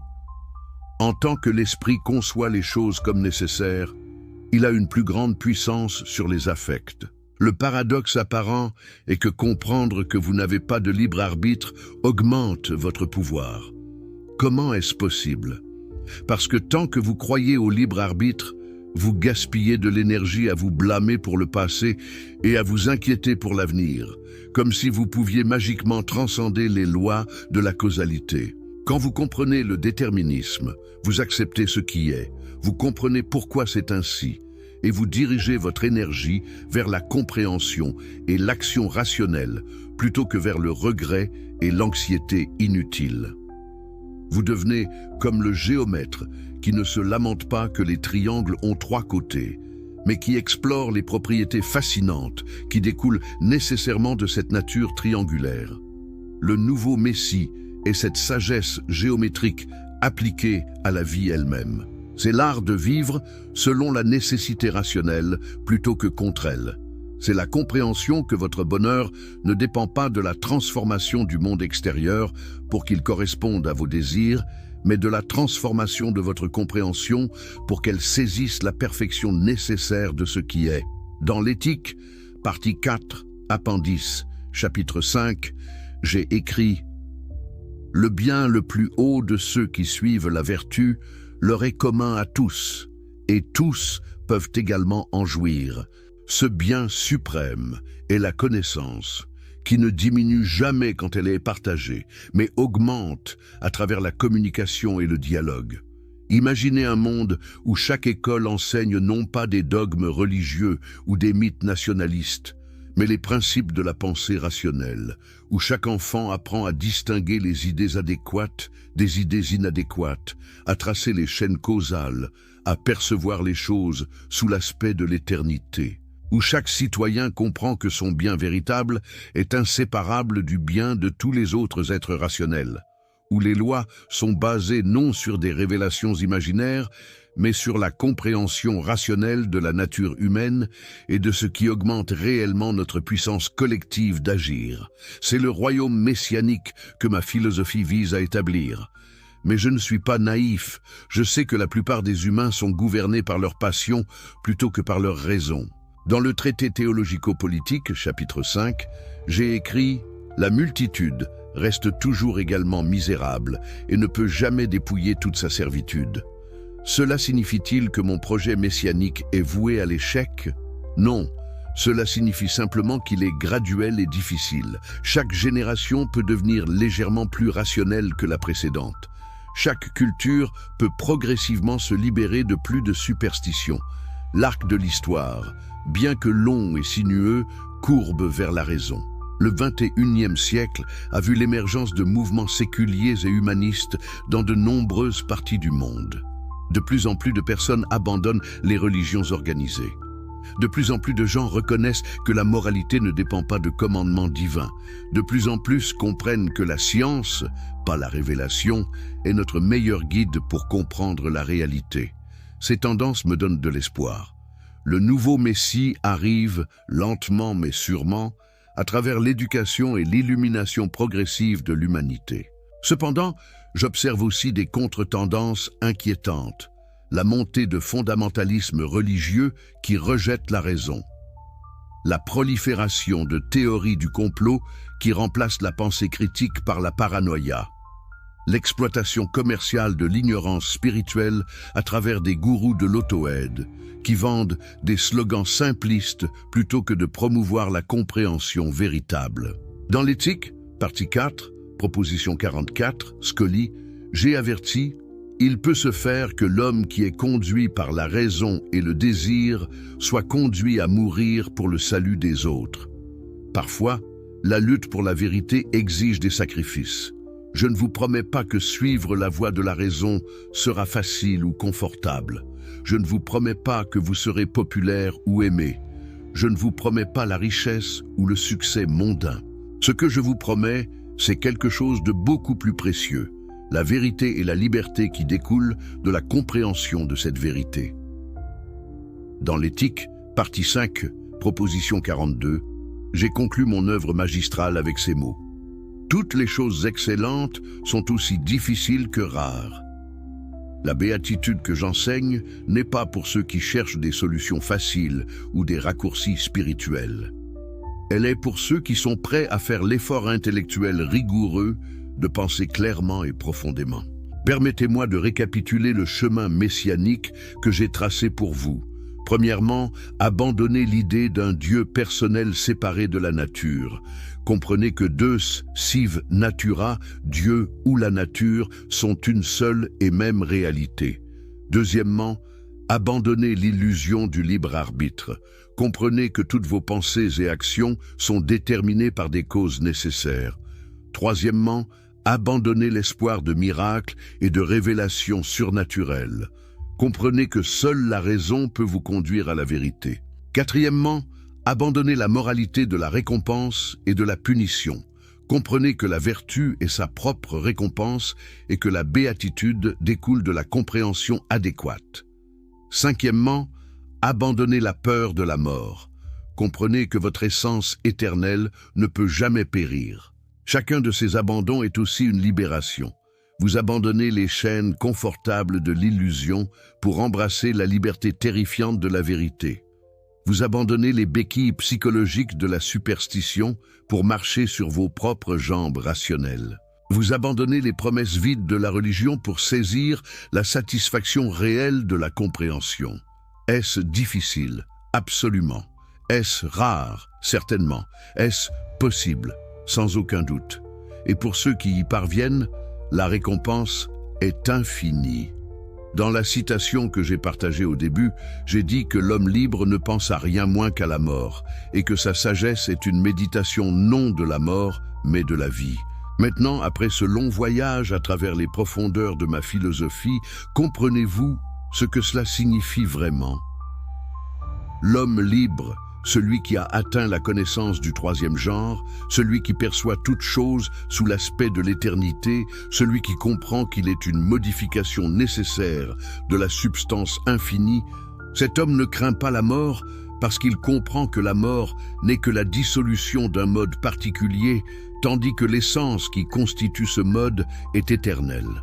« En tant que l'esprit conçoit les choses comme nécessaires, il a une plus grande puissance sur les affects. Le paradoxe apparent est que comprendre que vous n'avez pas de libre arbitre augmente votre pouvoir. Comment est-ce possible? Parce que tant que vous croyez au libre arbitre, vous gaspillez de l'énergie à vous blâmer pour le passé et à vous inquiéter pour l'avenir, comme si vous pouviez magiquement transcender les lois de la causalité. Quand vous comprenez le déterminisme, vous acceptez ce qui est, vous comprenez pourquoi c'est ainsi, et vous dirigez votre énergie vers la compréhension et l'action rationnelle, plutôt que vers le regret et l'anxiété inutile. Vous devenez comme le géomètre qui ne se lamente pas que les triangles ont 3 côtés, mais qui explore les propriétés fascinantes qui découlent nécessairement de cette nature triangulaire. Le nouveau Messie est cette sagesse géométrique appliquée à la vie elle-même. C'est l'art de vivre selon la nécessité rationnelle plutôt que contre elle. C'est la compréhension que votre bonheur ne dépend pas de la transformation du monde extérieur pour qu'il corresponde à vos désirs, mais de la transformation de votre compréhension pour qu'elle saisisse la perfection nécessaire de ce qui est. Dans l'Éthique, partie 4, appendice, chapitre 5, j'ai écrit « Le bien le plus haut de ceux qui suivent la vertu leur est commun à tous, et tous peuvent également en jouir. Ce bien suprême est la connaissance, qui ne diminue jamais quand elle est partagée, mais augmente à travers la communication et le dialogue. Imaginez un monde où chaque école enseigne non pas des dogmes religieux ou des mythes nationalistes, mais les principes de la pensée rationnelle, où chaque enfant apprend à distinguer les idées adéquates des idées inadéquates, à tracer les chaînes causales, à percevoir les choses sous l'aspect de l'éternité, où chaque citoyen comprend que son bien véritable est inséparable du bien de tous les autres êtres rationnels, où les lois sont basées non sur des révélations imaginaires, mais sur la compréhension rationnelle de la nature humaine et de ce qui augmente réellement notre puissance collective d'agir. C'est le royaume messianique que ma philosophie vise à établir. Mais je ne suis pas naïf, je sais que la plupart des humains sont gouvernés par leur passion plutôt que par leur raison. Dans le traité théologico-politique, chapitre 5, j'ai écrit « La multitude reste toujours également misérable et ne peut jamais dépouiller toute sa servitude. » Cela signifie-t-il que mon projet messianique est voué à l'échec? Non, cela signifie simplement qu'il est graduel et difficile. Chaque génération peut devenir légèrement plus rationnelle que la précédente. Chaque culture peut progressivement se libérer de plus de superstitions. L'arc de l'histoire, bien que long et sinueux, courbe vers la raison. Le 21e siècle a vu l'émergence de mouvements séculiers et humanistes dans de nombreuses parties du monde. De plus en plus de personnes abandonnent les religions organisées. De plus en plus de gens reconnaissent que la moralité ne dépend pas de commandements divins. De plus en plus comprennent que la science, pas la révélation, est notre meilleur guide pour comprendre la réalité. Ces tendances me donnent de l'espoir. Le nouveau Messie arrive, lentement mais sûrement, à travers l'éducation et l'illumination progressive de l'humanité. Cependant, j'observe aussi des contre-tendances inquiétantes, la montée de fondamentalismes religieux qui rejettent la raison, la prolifération de théories du complot qui remplacent la pensée critique par la paranoïa, l'exploitation commerciale de l'ignorance spirituelle à travers des gourous de l'auto-aide qui vendent des slogans simplistes plutôt que de promouvoir la compréhension véritable. Dans l'Éthique, partie 4, proposition 44, Scully, j'ai averti, il peut se faire que l'homme qui est conduit par la raison et le désir soit conduit à mourir pour le salut des autres. Parfois, la lutte pour la vérité exige des sacrifices. Je ne vous promets pas que suivre la voie de la raison sera facile ou confortable. Je ne vous promets pas que vous serez populaire ou aimé. Je ne vous promets pas la richesse ou le succès mondain. Ce que je vous promets, c'est quelque chose de beaucoup plus précieux, la vérité et la liberté qui découlent de la compréhension de cette vérité. Dans l'Éthique, partie 5, proposition 42, j'ai conclu mon œuvre magistrale avec ces mots. Toutes les choses excellentes sont aussi difficiles que rares. La béatitude que j'enseigne n'est pas pour ceux qui cherchent des solutions faciles ou des raccourcis spirituels. Elle est pour ceux qui sont prêts à faire l'effort intellectuel rigoureux de penser clairement et profondément. Permettez-moi de récapituler le chemin messianique que j'ai tracé pour vous. Premièrement, abandonnez l'idée d'un Dieu personnel séparé de la nature. Comprenez que Deus sive natura, Dieu ou la nature, sont une seule et même réalité. Deuxièmement, abandonnez l'illusion du libre arbitre. Comprenez que toutes vos pensées et actions sont déterminées par des causes nécessaires. Troisièmement, Abandonnez l'espoir de miracles et de révélations surnaturelles. Comprenez que seule la raison peut vous conduire à la vérité. Quatrièmement, abandonnez la moralité de la récompense et de la punition. Comprenez que la vertu est sa propre récompense et que la béatitude découle de la compréhension adéquate. Cinquièmement, abandonnez la peur de la mort. Comprenez que votre essence éternelle ne peut jamais périr. Chacun de ces abandons est aussi une libération. Vous abandonnez les chaînes confortables de l'illusion pour embrasser la liberté terrifiante de la vérité. Vous abandonnez les béquilles psychologiques de la superstition pour marcher sur vos propres jambes rationnelles. Vous abandonnez les promesses vides de la religion pour saisir la satisfaction réelle de la compréhension. Est-ce difficile? Absolument. Est-ce rare? Certainement. Est-ce possible? Sans aucun doute. Et pour ceux qui y parviennent, la récompense est infinie. Dans la citation que j'ai partagée au début, j'ai dit que l'homme libre ne pense à rien moins qu'à la mort, et que sa sagesse est une méditation non de la mort, mais de la vie. Maintenant, après ce long voyage à travers les profondeurs de ma philosophie, comprenez-vous ce que cela signifie vraiment? L'homme libre, celui qui a atteint la connaissance du troisième genre, celui qui perçoit toute chose sous l'aspect de l'éternité, celui qui comprend qu'il est une modification nécessaire de la substance infinie, cet homme ne craint pas la mort parce qu'il comprend que la mort n'est que la dissolution d'un mode particulier, tandis que l'essence qui constitue ce mode est éternelle.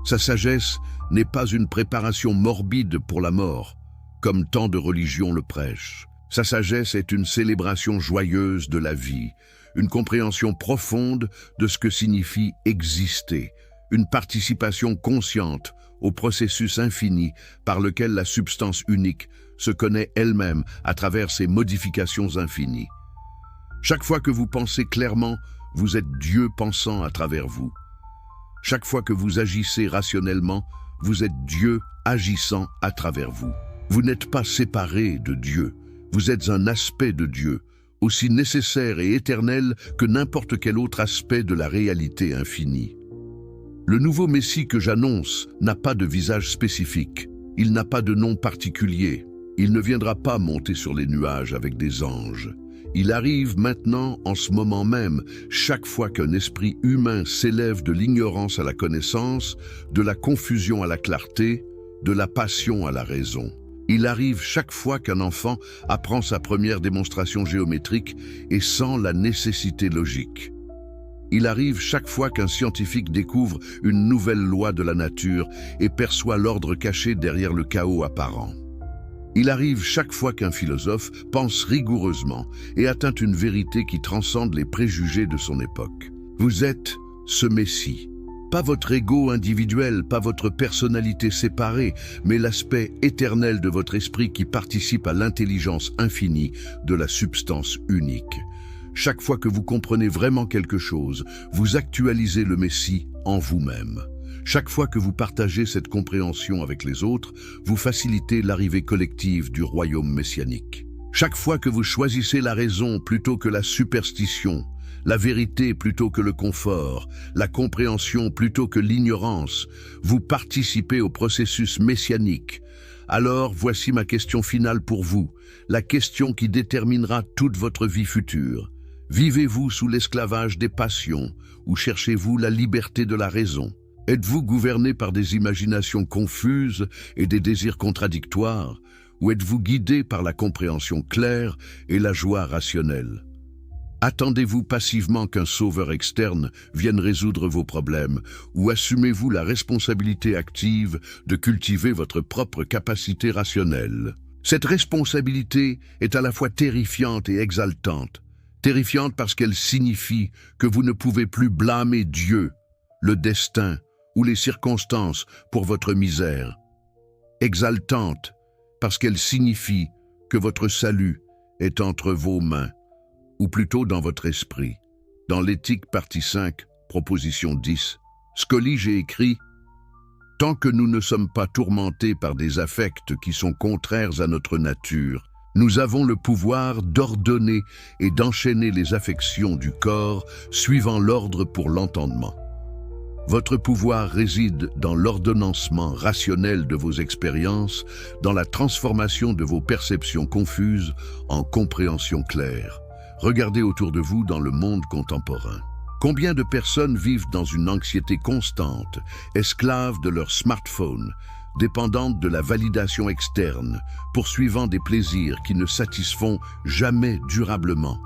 Sa sagesse n'est pas une préparation morbide pour la mort, comme tant de religions le prêchent. Sa sagesse est une célébration joyeuse de la vie, une compréhension profonde de ce que signifie exister, une participation consciente au processus infini par lequel la substance unique se connaît elle-même à travers ses modifications infinies. Chaque fois que vous pensez clairement, vous êtes Dieu pensant à travers vous. Chaque fois que vous agissez rationnellement, vous êtes Dieu agissant à travers vous. Vous n'êtes pas séparé de Dieu. Vous êtes un aspect de Dieu, aussi nécessaire et éternel que n'importe quel autre aspect de la réalité infinie. Le nouveau Messie que j'annonce n'a pas de visage spécifique. Il n'a pas de nom particulier. Il ne viendra pas monter sur les nuages avec des anges. Il arrive maintenant, en ce moment même, chaque fois qu'un esprit humain s'élève de l'ignorance à la connaissance, de la confusion à la clarté, de la passion à la raison. Il arrive chaque fois qu'un enfant apprend sa première démonstration géométrique et sent la nécessité logique. Il arrive chaque fois qu'un scientifique découvre une nouvelle loi de la nature et perçoit l'ordre caché derrière le chaos apparent. Il arrive chaque fois qu'un philosophe pense rigoureusement et atteint une vérité qui transcende les préjugés de son époque. Vous êtes ce Messie. Pas votre ego individuel, pas votre personnalité séparée, mais l'aspect éternel de votre esprit qui participe à l'intelligence infinie de la substance unique. Chaque fois que vous comprenez vraiment quelque chose, vous actualisez le Messie en vous-même. Chaque fois que vous partagez cette compréhension avec les autres, vous facilitez l'arrivée collective du royaume messianique. Chaque fois que vous choisissez la raison plutôt que la superstition, la vérité plutôt que le confort, la compréhension plutôt que l'ignorance, vous participez au processus messianique. Alors, voici ma question finale pour vous, la question qui déterminera toute votre vie future. Vivez-vous sous l'esclavage des passions ou cherchez-vous la liberté de la raison? Êtes-vous gouverné par des imaginations confuses et des désirs contradictoires, ou êtes-vous guidé par la compréhension claire et la joie rationnelle? Attendez-vous passivement qu'un sauveur externe vienne résoudre vos problèmes, ou assumez-vous la responsabilité active de cultiver votre propre capacité rationnelle? Cette responsabilité est à la fois terrifiante et exaltante. Terrifiante parce qu'elle signifie que vous ne pouvez plus blâmer Dieu, le destin ou les circonstances pour votre misère. Exaltante parce qu'elle signifie que votre salut est entre vos mains, ou plutôt dans votre esprit. Dans l'Éthique partie 5, proposition 10, Scholli a écrit « Tant que nous ne sommes pas tourmentés par des affects qui sont contraires à notre nature, nous avons le pouvoir d'ordonner et d'enchaîner les affections du corps suivant l'ordre pour l'entendement. Votre pouvoir réside dans l'ordonnancement rationnel de vos expériences, dans la transformation de vos perceptions confuses en compréhension claire. Regardez autour de vous dans le monde contemporain. Combien de personnes vivent dans une anxiété constante, esclaves de leur smartphone, dépendantes de la validation externe, poursuivant des plaisirs qui ne satisfont jamais durablement?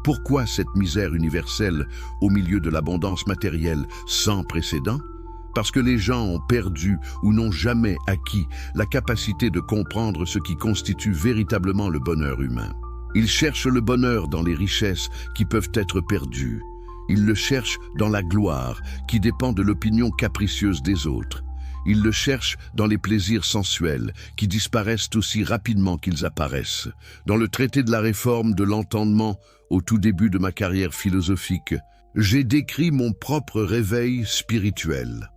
Pourquoi cette misère universelle au milieu de l'abondance matérielle sans précédent? Parce que les gens ont perdu ou n'ont jamais acquis la capacité de comprendre ce qui constitue véritablement le bonheur humain. Ils cherchent le bonheur dans les richesses qui peuvent être perdues. Ils le cherchent dans la gloire qui dépend de l'opinion capricieuse des autres. Ils le cherchent dans les plaisirs sensuels qui disparaissent aussi rapidement qu'ils apparaissent. Dans le traité de la réforme de l'entendement, au tout début de ma carrière philosophique, j'ai décrit mon propre réveil spirituel.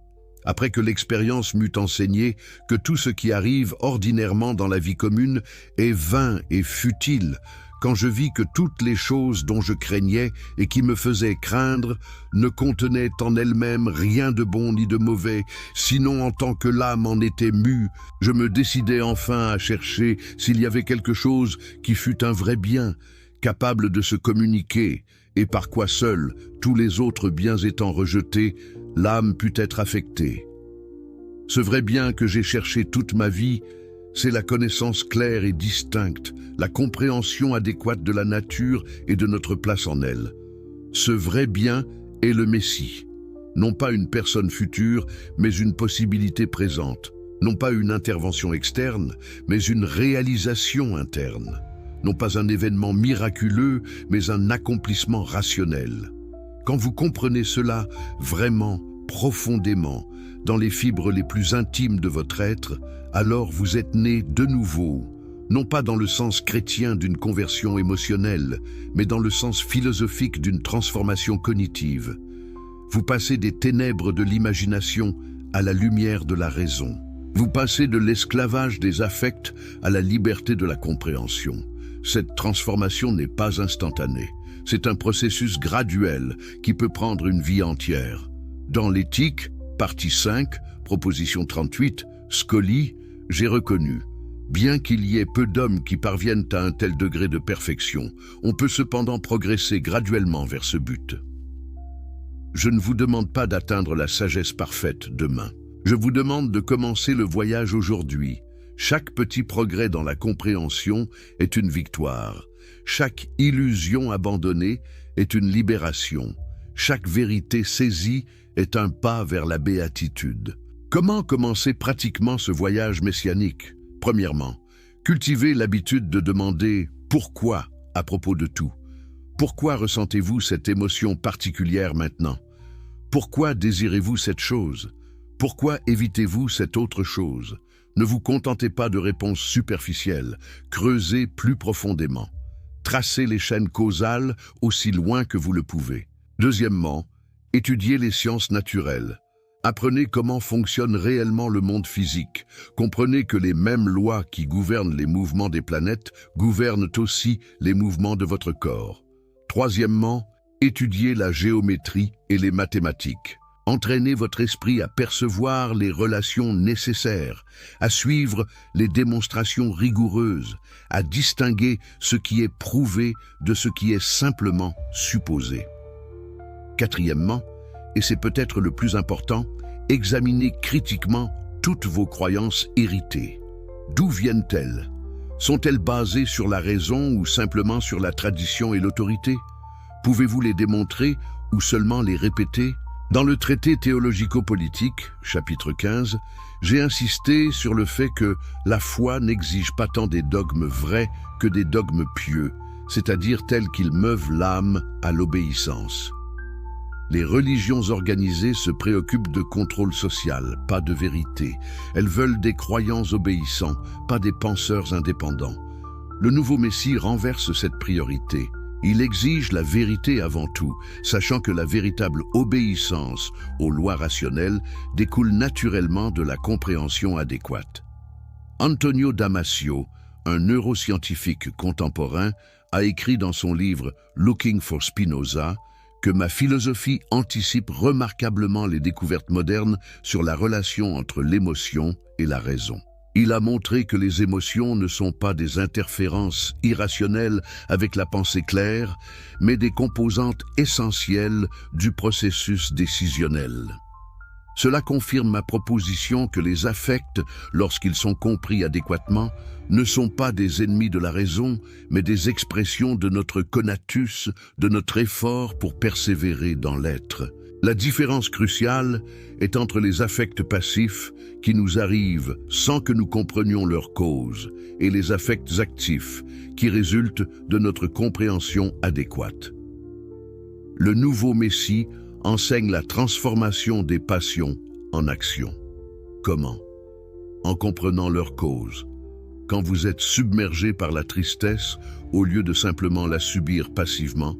Après que l'expérience m'eut enseigné que tout ce qui arrive ordinairement dans la vie commune est vain et futile, quand je vis que toutes les choses dont je craignais et qui me faisaient craindre ne contenaient en elles-mêmes rien de bon ni de mauvais, sinon en tant que l'âme en était mue, je me décidai enfin à chercher s'il y avait quelque chose qui fût un vrai bien, capable de se communiquer, et par quoi seul, tous les autres biens étant rejetés, l'âme put être affectée. Ce vrai bien que j'ai cherché toute ma vie, c'est la connaissance claire et distincte, la compréhension adéquate de la nature et de notre place en elle. Ce vrai bien est le Messie, non pas une personne future, mais une possibilité présente, non pas une intervention externe, mais une réalisation interne, non pas un événement miraculeux, mais un accomplissement rationnel. Quand vous comprenez cela vraiment, profondément, dans les fibres les plus intimes de votre être, alors vous êtes né de nouveau, non pas dans le sens chrétien d'une conversion émotionnelle, mais dans le sens philosophique d'une transformation cognitive. Vous passez des ténèbres de l'imagination à la lumière de la raison. Vous passez de l'esclavage des affects à la liberté de la compréhension. Cette transformation n'est pas instantanée. C'est un processus graduel qui peut prendre une vie entière. Dans l'éthique, partie 5, proposition 38, Scully, j'ai reconnu. Bien qu'il y ait peu d'hommes qui parviennent à un tel degré de perfection, on peut cependant progresser graduellement vers ce but. Je ne vous demande pas d'atteindre la sagesse parfaite demain. Je vous demande de commencer le voyage aujourd'hui. Chaque petit progrès dans la compréhension est une victoire. Chaque illusion abandonnée est une libération. Chaque vérité saisie est un pas vers la béatitude. Comment commencer pratiquement ce voyage messianique? Premièrement, cultivez l'habitude de demander « pourquoi » à propos de tout. Pourquoi ressentez-vous cette émotion particulière maintenant? Pourquoi désirez-vous cette chose? Pourquoi évitez-vous cette autre chose? Ne vous contentez pas de réponses superficielles, creusez plus profondément. Tracez les chaînes causales aussi loin que vous le pouvez. Deuxièmement, étudiez les sciences naturelles. Apprenez comment fonctionne réellement le monde physique. Comprenez que les mêmes lois qui gouvernent les mouvements des planètes gouvernent aussi les mouvements de votre corps. Troisièmement, étudiez la géométrie et les mathématiques. Entraînez votre esprit à percevoir les relations nécessaires, à suivre les démonstrations rigoureuses, à distinguer ce qui est prouvé de ce qui est simplement supposé. Quatrièmement, et c'est peut-être le plus important, examinez critiquement toutes vos croyances héritées. D'où viennent-elles? Sont-elles basées sur la raison ou simplement sur la tradition et l'autorité? Pouvez-vous les démontrer ou seulement les répéter? Dans le traité théologico-politique, chapitre 15, j'ai insisté sur le fait que la foi n'exige pas tant des dogmes vrais que des dogmes pieux, c'est-à-dire tels qu'ils meuvent l'âme à l'obéissance. Les religions organisées se préoccupent de contrôle social, pas de vérité. Elles veulent des croyants obéissants, pas des penseurs indépendants. Le nouveau Messie renverse cette priorité. Il exige la vérité avant tout, sachant que la véritable obéissance aux lois rationnelles découle naturellement de la compréhension adéquate. Antonio Damasio, un neuroscientifique contemporain, a écrit dans son livre « Looking for Spinoza » que ma philosophie anticipe remarquablement les découvertes modernes sur la relation entre l'émotion et la raison. Il a montré que les émotions ne sont pas des interférences irrationnelles avec la pensée claire, mais des composantes essentielles du processus décisionnel. Cela confirme ma proposition que les affects, lorsqu'ils sont compris adéquatement, ne sont pas des ennemis de la raison, mais des expressions de notre conatus, de notre effort pour persévérer dans l'être. La différence cruciale est entre les affects passifs qui nous arrivent sans que nous comprenions leur cause et les affects actifs qui résultent de notre compréhension adéquate. Le nouveau Messie enseigne la transformation des passions en action. Comment? En comprenant leur cause. Quand vous êtes submergé par la tristesse, au lieu de simplement la subir passivement,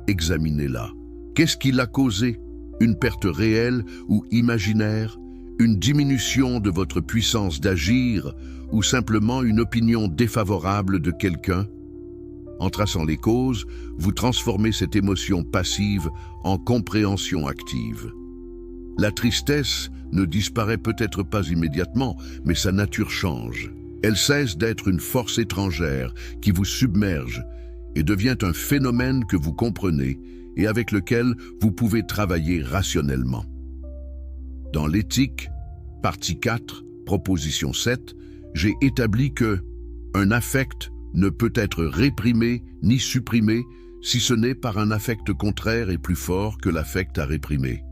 examinez-la. Qu'est-ce qui l'a causée? Une perte réelle ou imaginaire? Une diminution de votre puissance d'agir ou simplement une opinion défavorable de quelqu'un? En traçant les causes, vous transformez cette émotion passive en compréhension active. La tristesse ne disparaît peut-être pas immédiatement, mais sa nature change. Elle cesse d'être une force étrangère qui vous submerge et devient un phénomène que vous comprenez et avec lequel vous pouvez travailler rationnellement. Dans l'éthique, partie 4, proposition 7, j'ai établi que un affect ne peut être réprimé ni supprimé si ce n'est par un affect contraire et plus fort que l'affect à réprimer.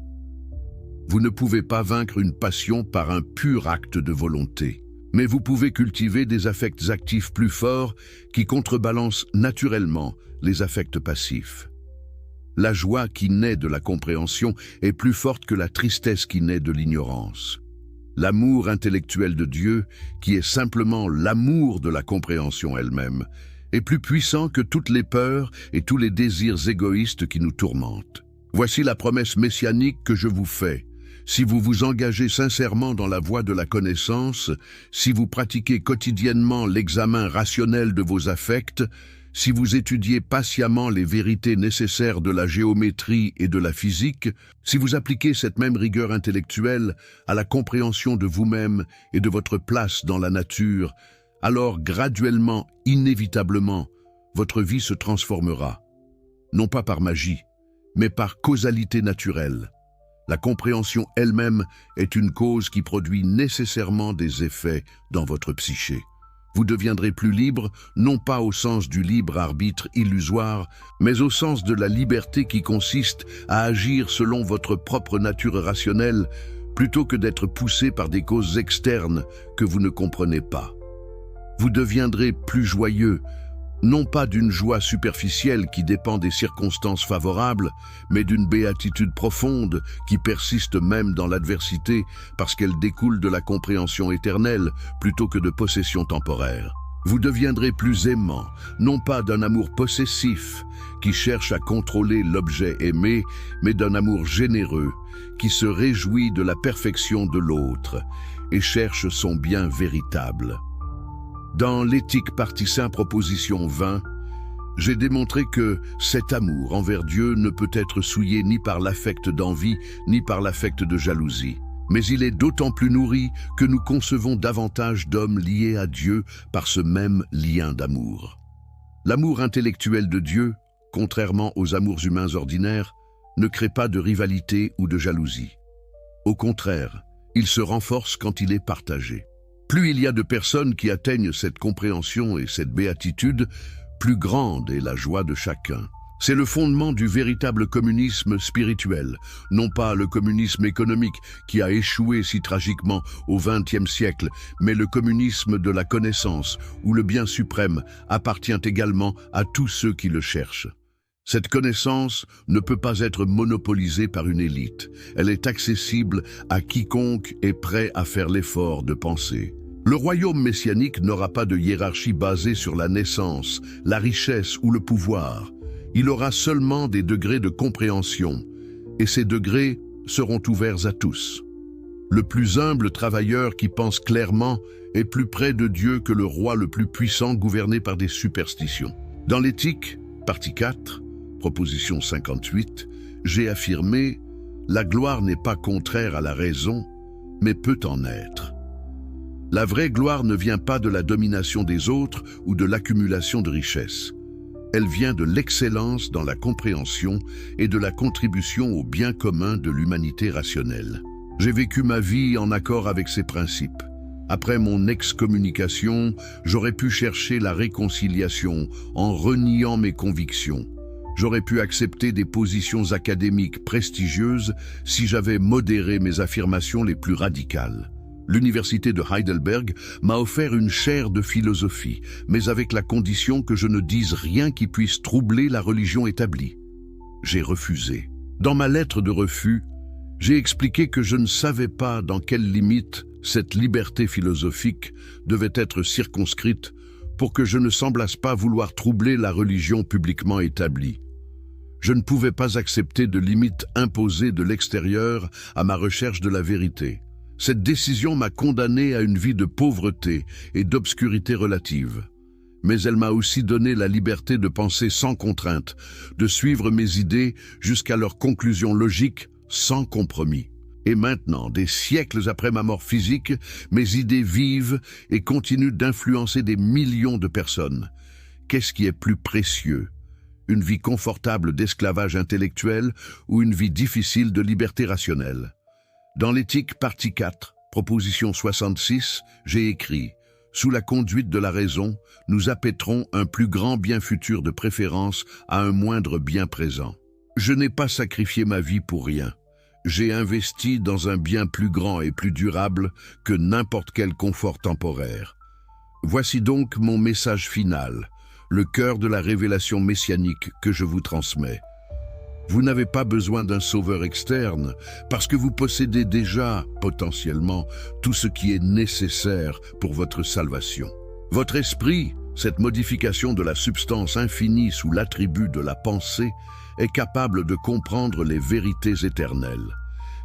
Vous ne pouvez pas vaincre une passion par un pur acte de volonté, mais vous pouvez cultiver des affects actifs plus forts qui contrebalancent naturellement les affects passifs. La joie qui naît de la compréhension est plus forte que la tristesse qui naît de l'ignorance. L'amour intellectuel de Dieu, qui est simplement l'amour de la compréhension elle-même, est plus puissant que toutes les peurs et tous les désirs égoïstes qui nous tourmentent. Voici la promesse messianique que je vous fais. Si vous vous engagez sincèrement dans la voie de la connaissance, si vous pratiquez quotidiennement l'examen rationnel de vos affects, si vous étudiez patiemment les vérités nécessaires de la géométrie et de la physique, si vous appliquez cette même rigueur intellectuelle à la compréhension de vous-même et de votre place dans la nature, alors graduellement, inévitablement, votre vie se transformera, non pas par magie, mais par causalité naturelle. La compréhension elle-même est une cause qui produit nécessairement des effets dans votre psyché. Vous deviendrez plus libre, non pas au sens du libre arbitre illusoire, mais au sens de la liberté qui consiste à agir selon votre propre nature rationnelle, plutôt que d'être poussé par des causes externes que vous ne comprenez pas. Vous deviendrez plus joyeux, non pas d'une joie superficielle qui dépend des circonstances favorables, mais d'une béatitude profonde qui persiste même dans l'adversité parce qu'elle découle de la compréhension éternelle plutôt que de possession temporaire. Vous deviendrez plus aimant, non pas d'un amour possessif qui cherche à contrôler l'objet aimé, mais d'un amour généreux qui se réjouit de la perfection de l'autre et cherche son bien véritable. Dans l'éthique partie 5, proposition 20, j'ai démontré que cet amour envers Dieu ne peut être souillé ni par l'affect d'envie, ni par l'affect de jalousie. Mais il est d'autant plus nourri que nous concevons davantage d'hommes liés à Dieu par ce même lien d'amour. L'amour intellectuel de Dieu, contrairement aux amours humains ordinaires, ne crée pas de rivalité ou de jalousie. Au contraire, il se renforce quand il est partagé. Plus il y a de personnes qui atteignent cette compréhension et cette béatitude, plus grande est la joie de chacun. C'est le fondement du véritable communisme spirituel, non pas le communisme économique qui a échoué si tragiquement au XXe siècle, mais le communisme de la connaissance, où le bien suprême appartient également à tous ceux qui le cherchent. Cette connaissance ne peut pas être monopolisée par une élite. Elle est accessible à quiconque est prêt à faire l'effort de penser. Le royaume messianique n'aura pas de hiérarchie basée sur la naissance, la richesse ou le pouvoir. Il aura seulement des degrés de compréhension, et ces degrés seront ouverts à tous. Le plus humble travailleur qui pense clairement est plus près de Dieu que le roi le plus puissant gouverné par des superstitions. Dans l'éthique, partie 4, proposition 58, j'ai affirmé « La gloire n'est pas contraire à la raison, mais peut en être ». La vraie gloire ne vient pas de la domination des autres ou de l'accumulation de richesses. Elle vient de l'excellence dans la compréhension et de la contribution au bien commun de l'humanité rationnelle. J'ai vécu ma vie en accord avec ces principes. Après mon excommunication, j'aurais pu chercher la réconciliation en reniant mes convictions. J'aurais pu accepter des positions académiques prestigieuses si j'avais modéré mes affirmations les plus radicales. L'université de Heidelberg m'a offert une chaire de philosophie, mais avec la condition que je ne dise rien qui puisse troubler la religion établie. J'ai refusé. Dans ma lettre de refus, j'ai expliqué que je ne savais pas dans quelles limites cette liberté philosophique devait être circonscrite pour que je ne semblasse pas vouloir troubler la religion publiquement établie. Je ne pouvais pas accepter de limites imposées de l'extérieur à ma recherche de la vérité. Cette décision m'a condamné à une vie de pauvreté et d'obscurité relative. Mais elle m'a aussi donné la liberté de penser sans contrainte, de suivre mes idées jusqu'à leur conclusion logique, sans compromis. Et maintenant, des siècles après ma mort physique, mes idées vivent et continuent d'influencer des millions de personnes. Qu'est-ce qui est plus précieux? Une vie confortable d'esclavage intellectuel ou une vie difficile de liberté rationnelle? Dans l'éthique partie 4, proposition 66, j'ai écrit « Sous la conduite de la raison, nous appêterons un plus grand bien futur de préférence à un moindre bien présent. Je n'ai pas sacrifié ma vie pour rien. J'ai investi dans un bien plus grand et plus durable que n'importe quel confort temporaire. Voici donc mon message final, le cœur de la révélation messianique que je vous transmets. Vous n'avez pas besoin d'un sauveur externe parce que vous possédez déjà, potentiellement, tout ce qui est nécessaire pour votre salvation. Votre esprit, cette modification de la substance infinie sous l'attribut de la pensée, est capable de comprendre les vérités éternelles.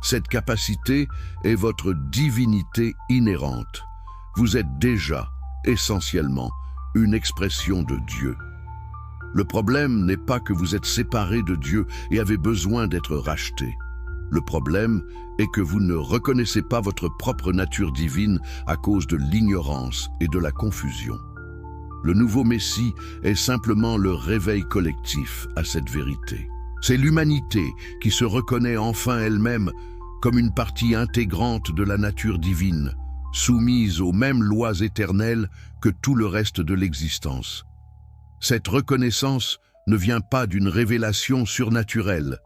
Cette capacité est votre divinité inhérente. Vous êtes déjà, essentiellement, une expression de Dieu. Le problème n'est pas que vous êtes séparé de Dieu et avez besoin d'être racheté. Le problème est que vous ne reconnaissez pas votre propre nature divine à cause de l'ignorance et de la confusion. Le nouveau Messie est simplement le réveil collectif à cette vérité. C'est l'humanité qui se reconnaît enfin elle-même comme une partie intégrante de la nature divine, soumise aux mêmes lois éternelles que tout le reste de l'existence. Cette reconnaissance ne vient pas d'une révélation surnaturelle.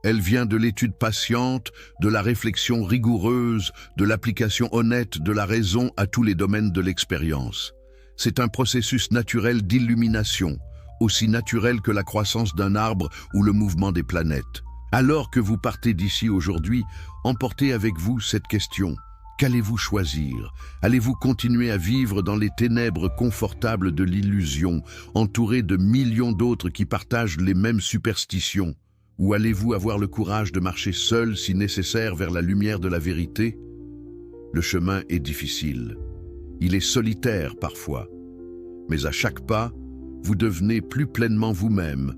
Elle vient de l'étude patiente, de la réflexion rigoureuse, de l'application honnête de la raison à tous les domaines de l'expérience. C'est un processus naturel d'illumination, aussi naturel que la croissance d'un arbre ou le mouvement des planètes. Alors que vous partez d'ici aujourd'hui, emportez avec vous cette question. Qu'allez-vous choisir? Allez-vous continuer à vivre dans les ténèbres confortables de l'illusion, entouré de millions d'autres qui partagent les mêmes superstitions? Ou allez-vous avoir le courage de marcher seul, si nécessaire, vers la lumière de la vérité? Le chemin est difficile. Il est solitaire parfois. Mais à chaque pas, vous devenez plus pleinement vous-même,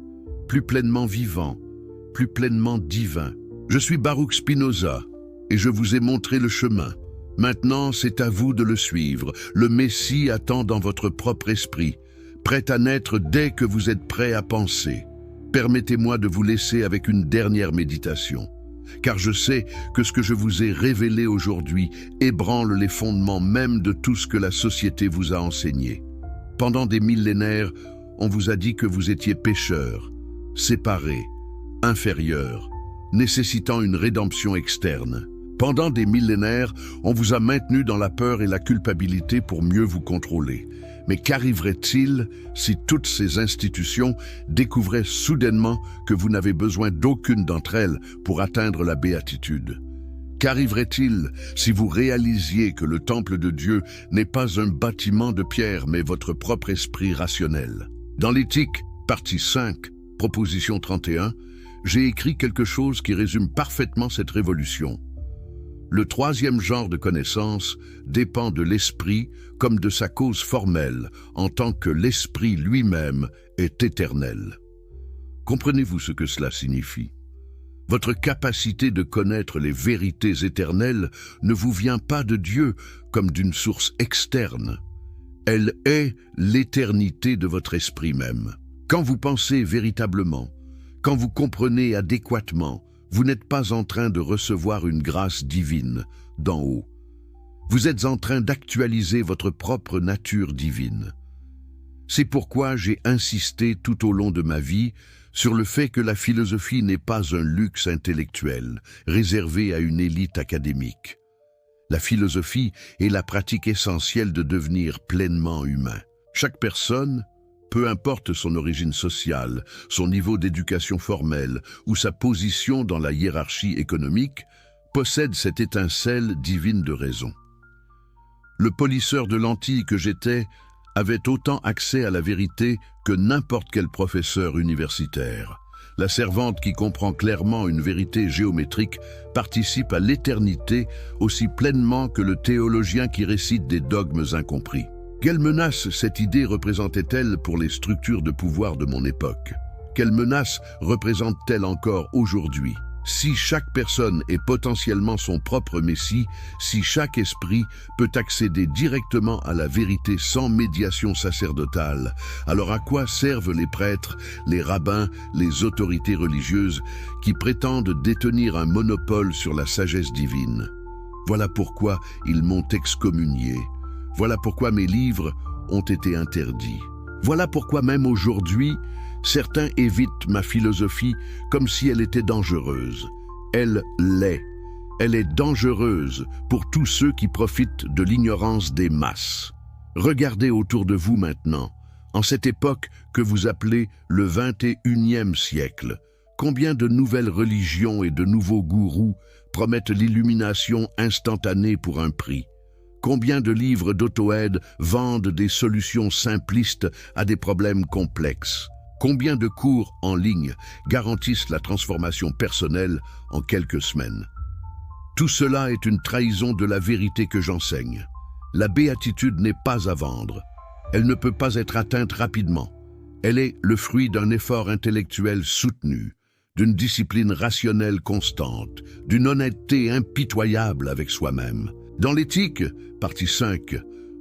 plus pleinement vivant, plus pleinement divin. Je suis Baruch Spinoza et je vous ai montré le chemin. Maintenant, c'est à vous de le suivre. Le Messie attend dans votre propre esprit, prêt à naître dès que vous êtes prêt à penser. Permettez-moi de vous laisser avec une dernière méditation, car je sais que ce que je vous ai révélé aujourd'hui ébranle les fondements même de tout ce que la société vous a enseigné. Pendant des millénaires, on vous a dit que vous étiez pécheurs, séparés, inférieurs, nécessitant une rédemption externe. Pendant des millénaires, on vous a maintenu dans la peur et la culpabilité pour mieux vous contrôler. Mais qu'arriverait-il si toutes ces institutions découvraient soudainement que vous n'avez besoin d'aucune d'entre elles pour atteindre la béatitude? Qu'arriverait-il si vous réalisiez que le temple de Dieu n'est pas un bâtiment de pierre, mais votre propre esprit rationnel? Dans l'éthique, partie 5, proposition 31, j'ai écrit quelque chose qui résume parfaitement cette révolution. Le troisième genre de connaissance dépend de l'esprit comme de sa cause formelle, en tant que l'esprit lui-même est éternel. Comprenez-vous ce que cela signifie? Votre capacité de connaître les vérités éternelles ne vous vient pas de Dieu comme d'une source externe. Elle est l'éternité de votre esprit même. Quand vous pensez véritablement, quand vous comprenez adéquatement, vous n'êtes pas en train de recevoir une grâce divine d'en haut. Vous êtes en train d'actualiser votre propre nature divine. C'est pourquoi j'ai insisté tout au long de ma vie sur le fait que la philosophie n'est pas un luxe intellectuel réservé à une élite académique. La philosophie est la pratique essentielle de devenir pleinement humain. Chaque personne, peu importe son origine sociale, son niveau d'éducation formelle ou sa position dans la hiérarchie économique, possède cette étincelle divine de raison. Le polisseur de lentilles que j'étais avait autant accès à la vérité que n'importe quel professeur universitaire. La servante qui comprend clairement une vérité géométrique participe à l'éternité aussi pleinement que le théologien qui récite des dogmes incompris. Quelle menace cette idée représentait-elle pour les structures de pouvoir de mon époque? Quelle menace représente-t-elle encore aujourd'hui? Si chaque personne est potentiellement son propre Messie, si chaque esprit peut accéder directement à la vérité sans médiation sacerdotale, alors à quoi servent les prêtres, les rabbins, les autorités religieuses qui prétendent détenir un monopole sur la sagesse divine? Voilà pourquoi ils m'ont excommunié. Voilà pourquoi mes livres ont été interdits. Voilà pourquoi même aujourd'hui, certains évitent ma philosophie comme si elle était dangereuse. Elle l'est. Elle est dangereuse pour tous ceux qui profitent de l'ignorance des masses. Regardez autour de vous maintenant, en cette époque que vous appelez le 21e siècle. Combien de nouvelles religions et de nouveaux gourous promettent l'illumination instantanée pour un prix? Combien de livres d'auto-aide vendent des solutions simplistes à des problèmes complexes? Combien de cours en ligne garantissent la transformation personnelle en quelques semaines? Tout cela est une trahison de la vérité que j'enseigne. La béatitude n'est pas à vendre. Elle ne peut pas être atteinte rapidement. Elle est le fruit d'un effort intellectuel soutenu, d'une discipline rationnelle constante, d'une honnêteté impitoyable avec soi-même. Dans l'éthique, partie 5,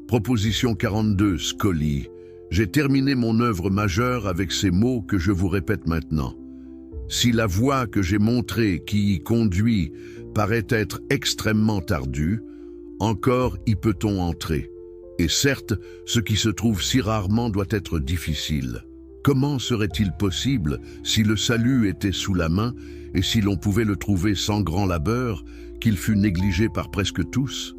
proposition 42, Scully, j'ai terminé mon œuvre majeure avec ces mots que je vous répète maintenant. Si la voie que j'ai montrée qui y conduit paraît être extrêmement ardue, encore y peut-on entrer. Et certes, ce qui se trouve si rarement doit être difficile. Comment serait-il possible si le salut était sous la main et si l'on pouvait le trouver sans grand labeur, qu'il fût négligé par presque tous?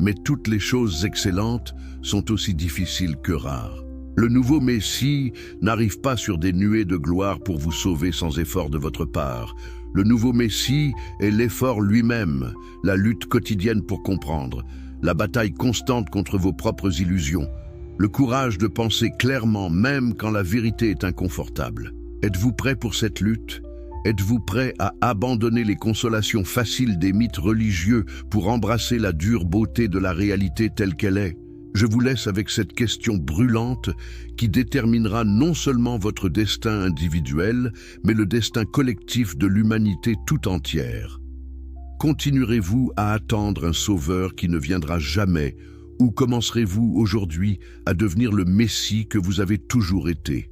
Mais toutes les choses excellentes sont aussi difficiles que rares. Le nouveau Messie n'arrive pas sur des nuées de gloire pour vous sauver sans effort de votre part. Le nouveau Messie est l'effort lui-même, la lutte quotidienne pour comprendre, la bataille constante contre vos propres illusions, le courage de penser clairement même quand la vérité est inconfortable. Êtes-vous prêt pour cette lutte? Êtes-vous prêt à abandonner les consolations faciles des mythes religieux pour embrasser la dure beauté de la réalité telle qu'elle est? Je vous laisse avec cette question brûlante qui déterminera non seulement votre destin individuel, mais le destin collectif de l'humanité tout entière. Continuerez-vous à attendre un sauveur qui ne viendra jamais, ou commencerez-vous aujourd'hui à devenir le Messie que vous avez toujours été?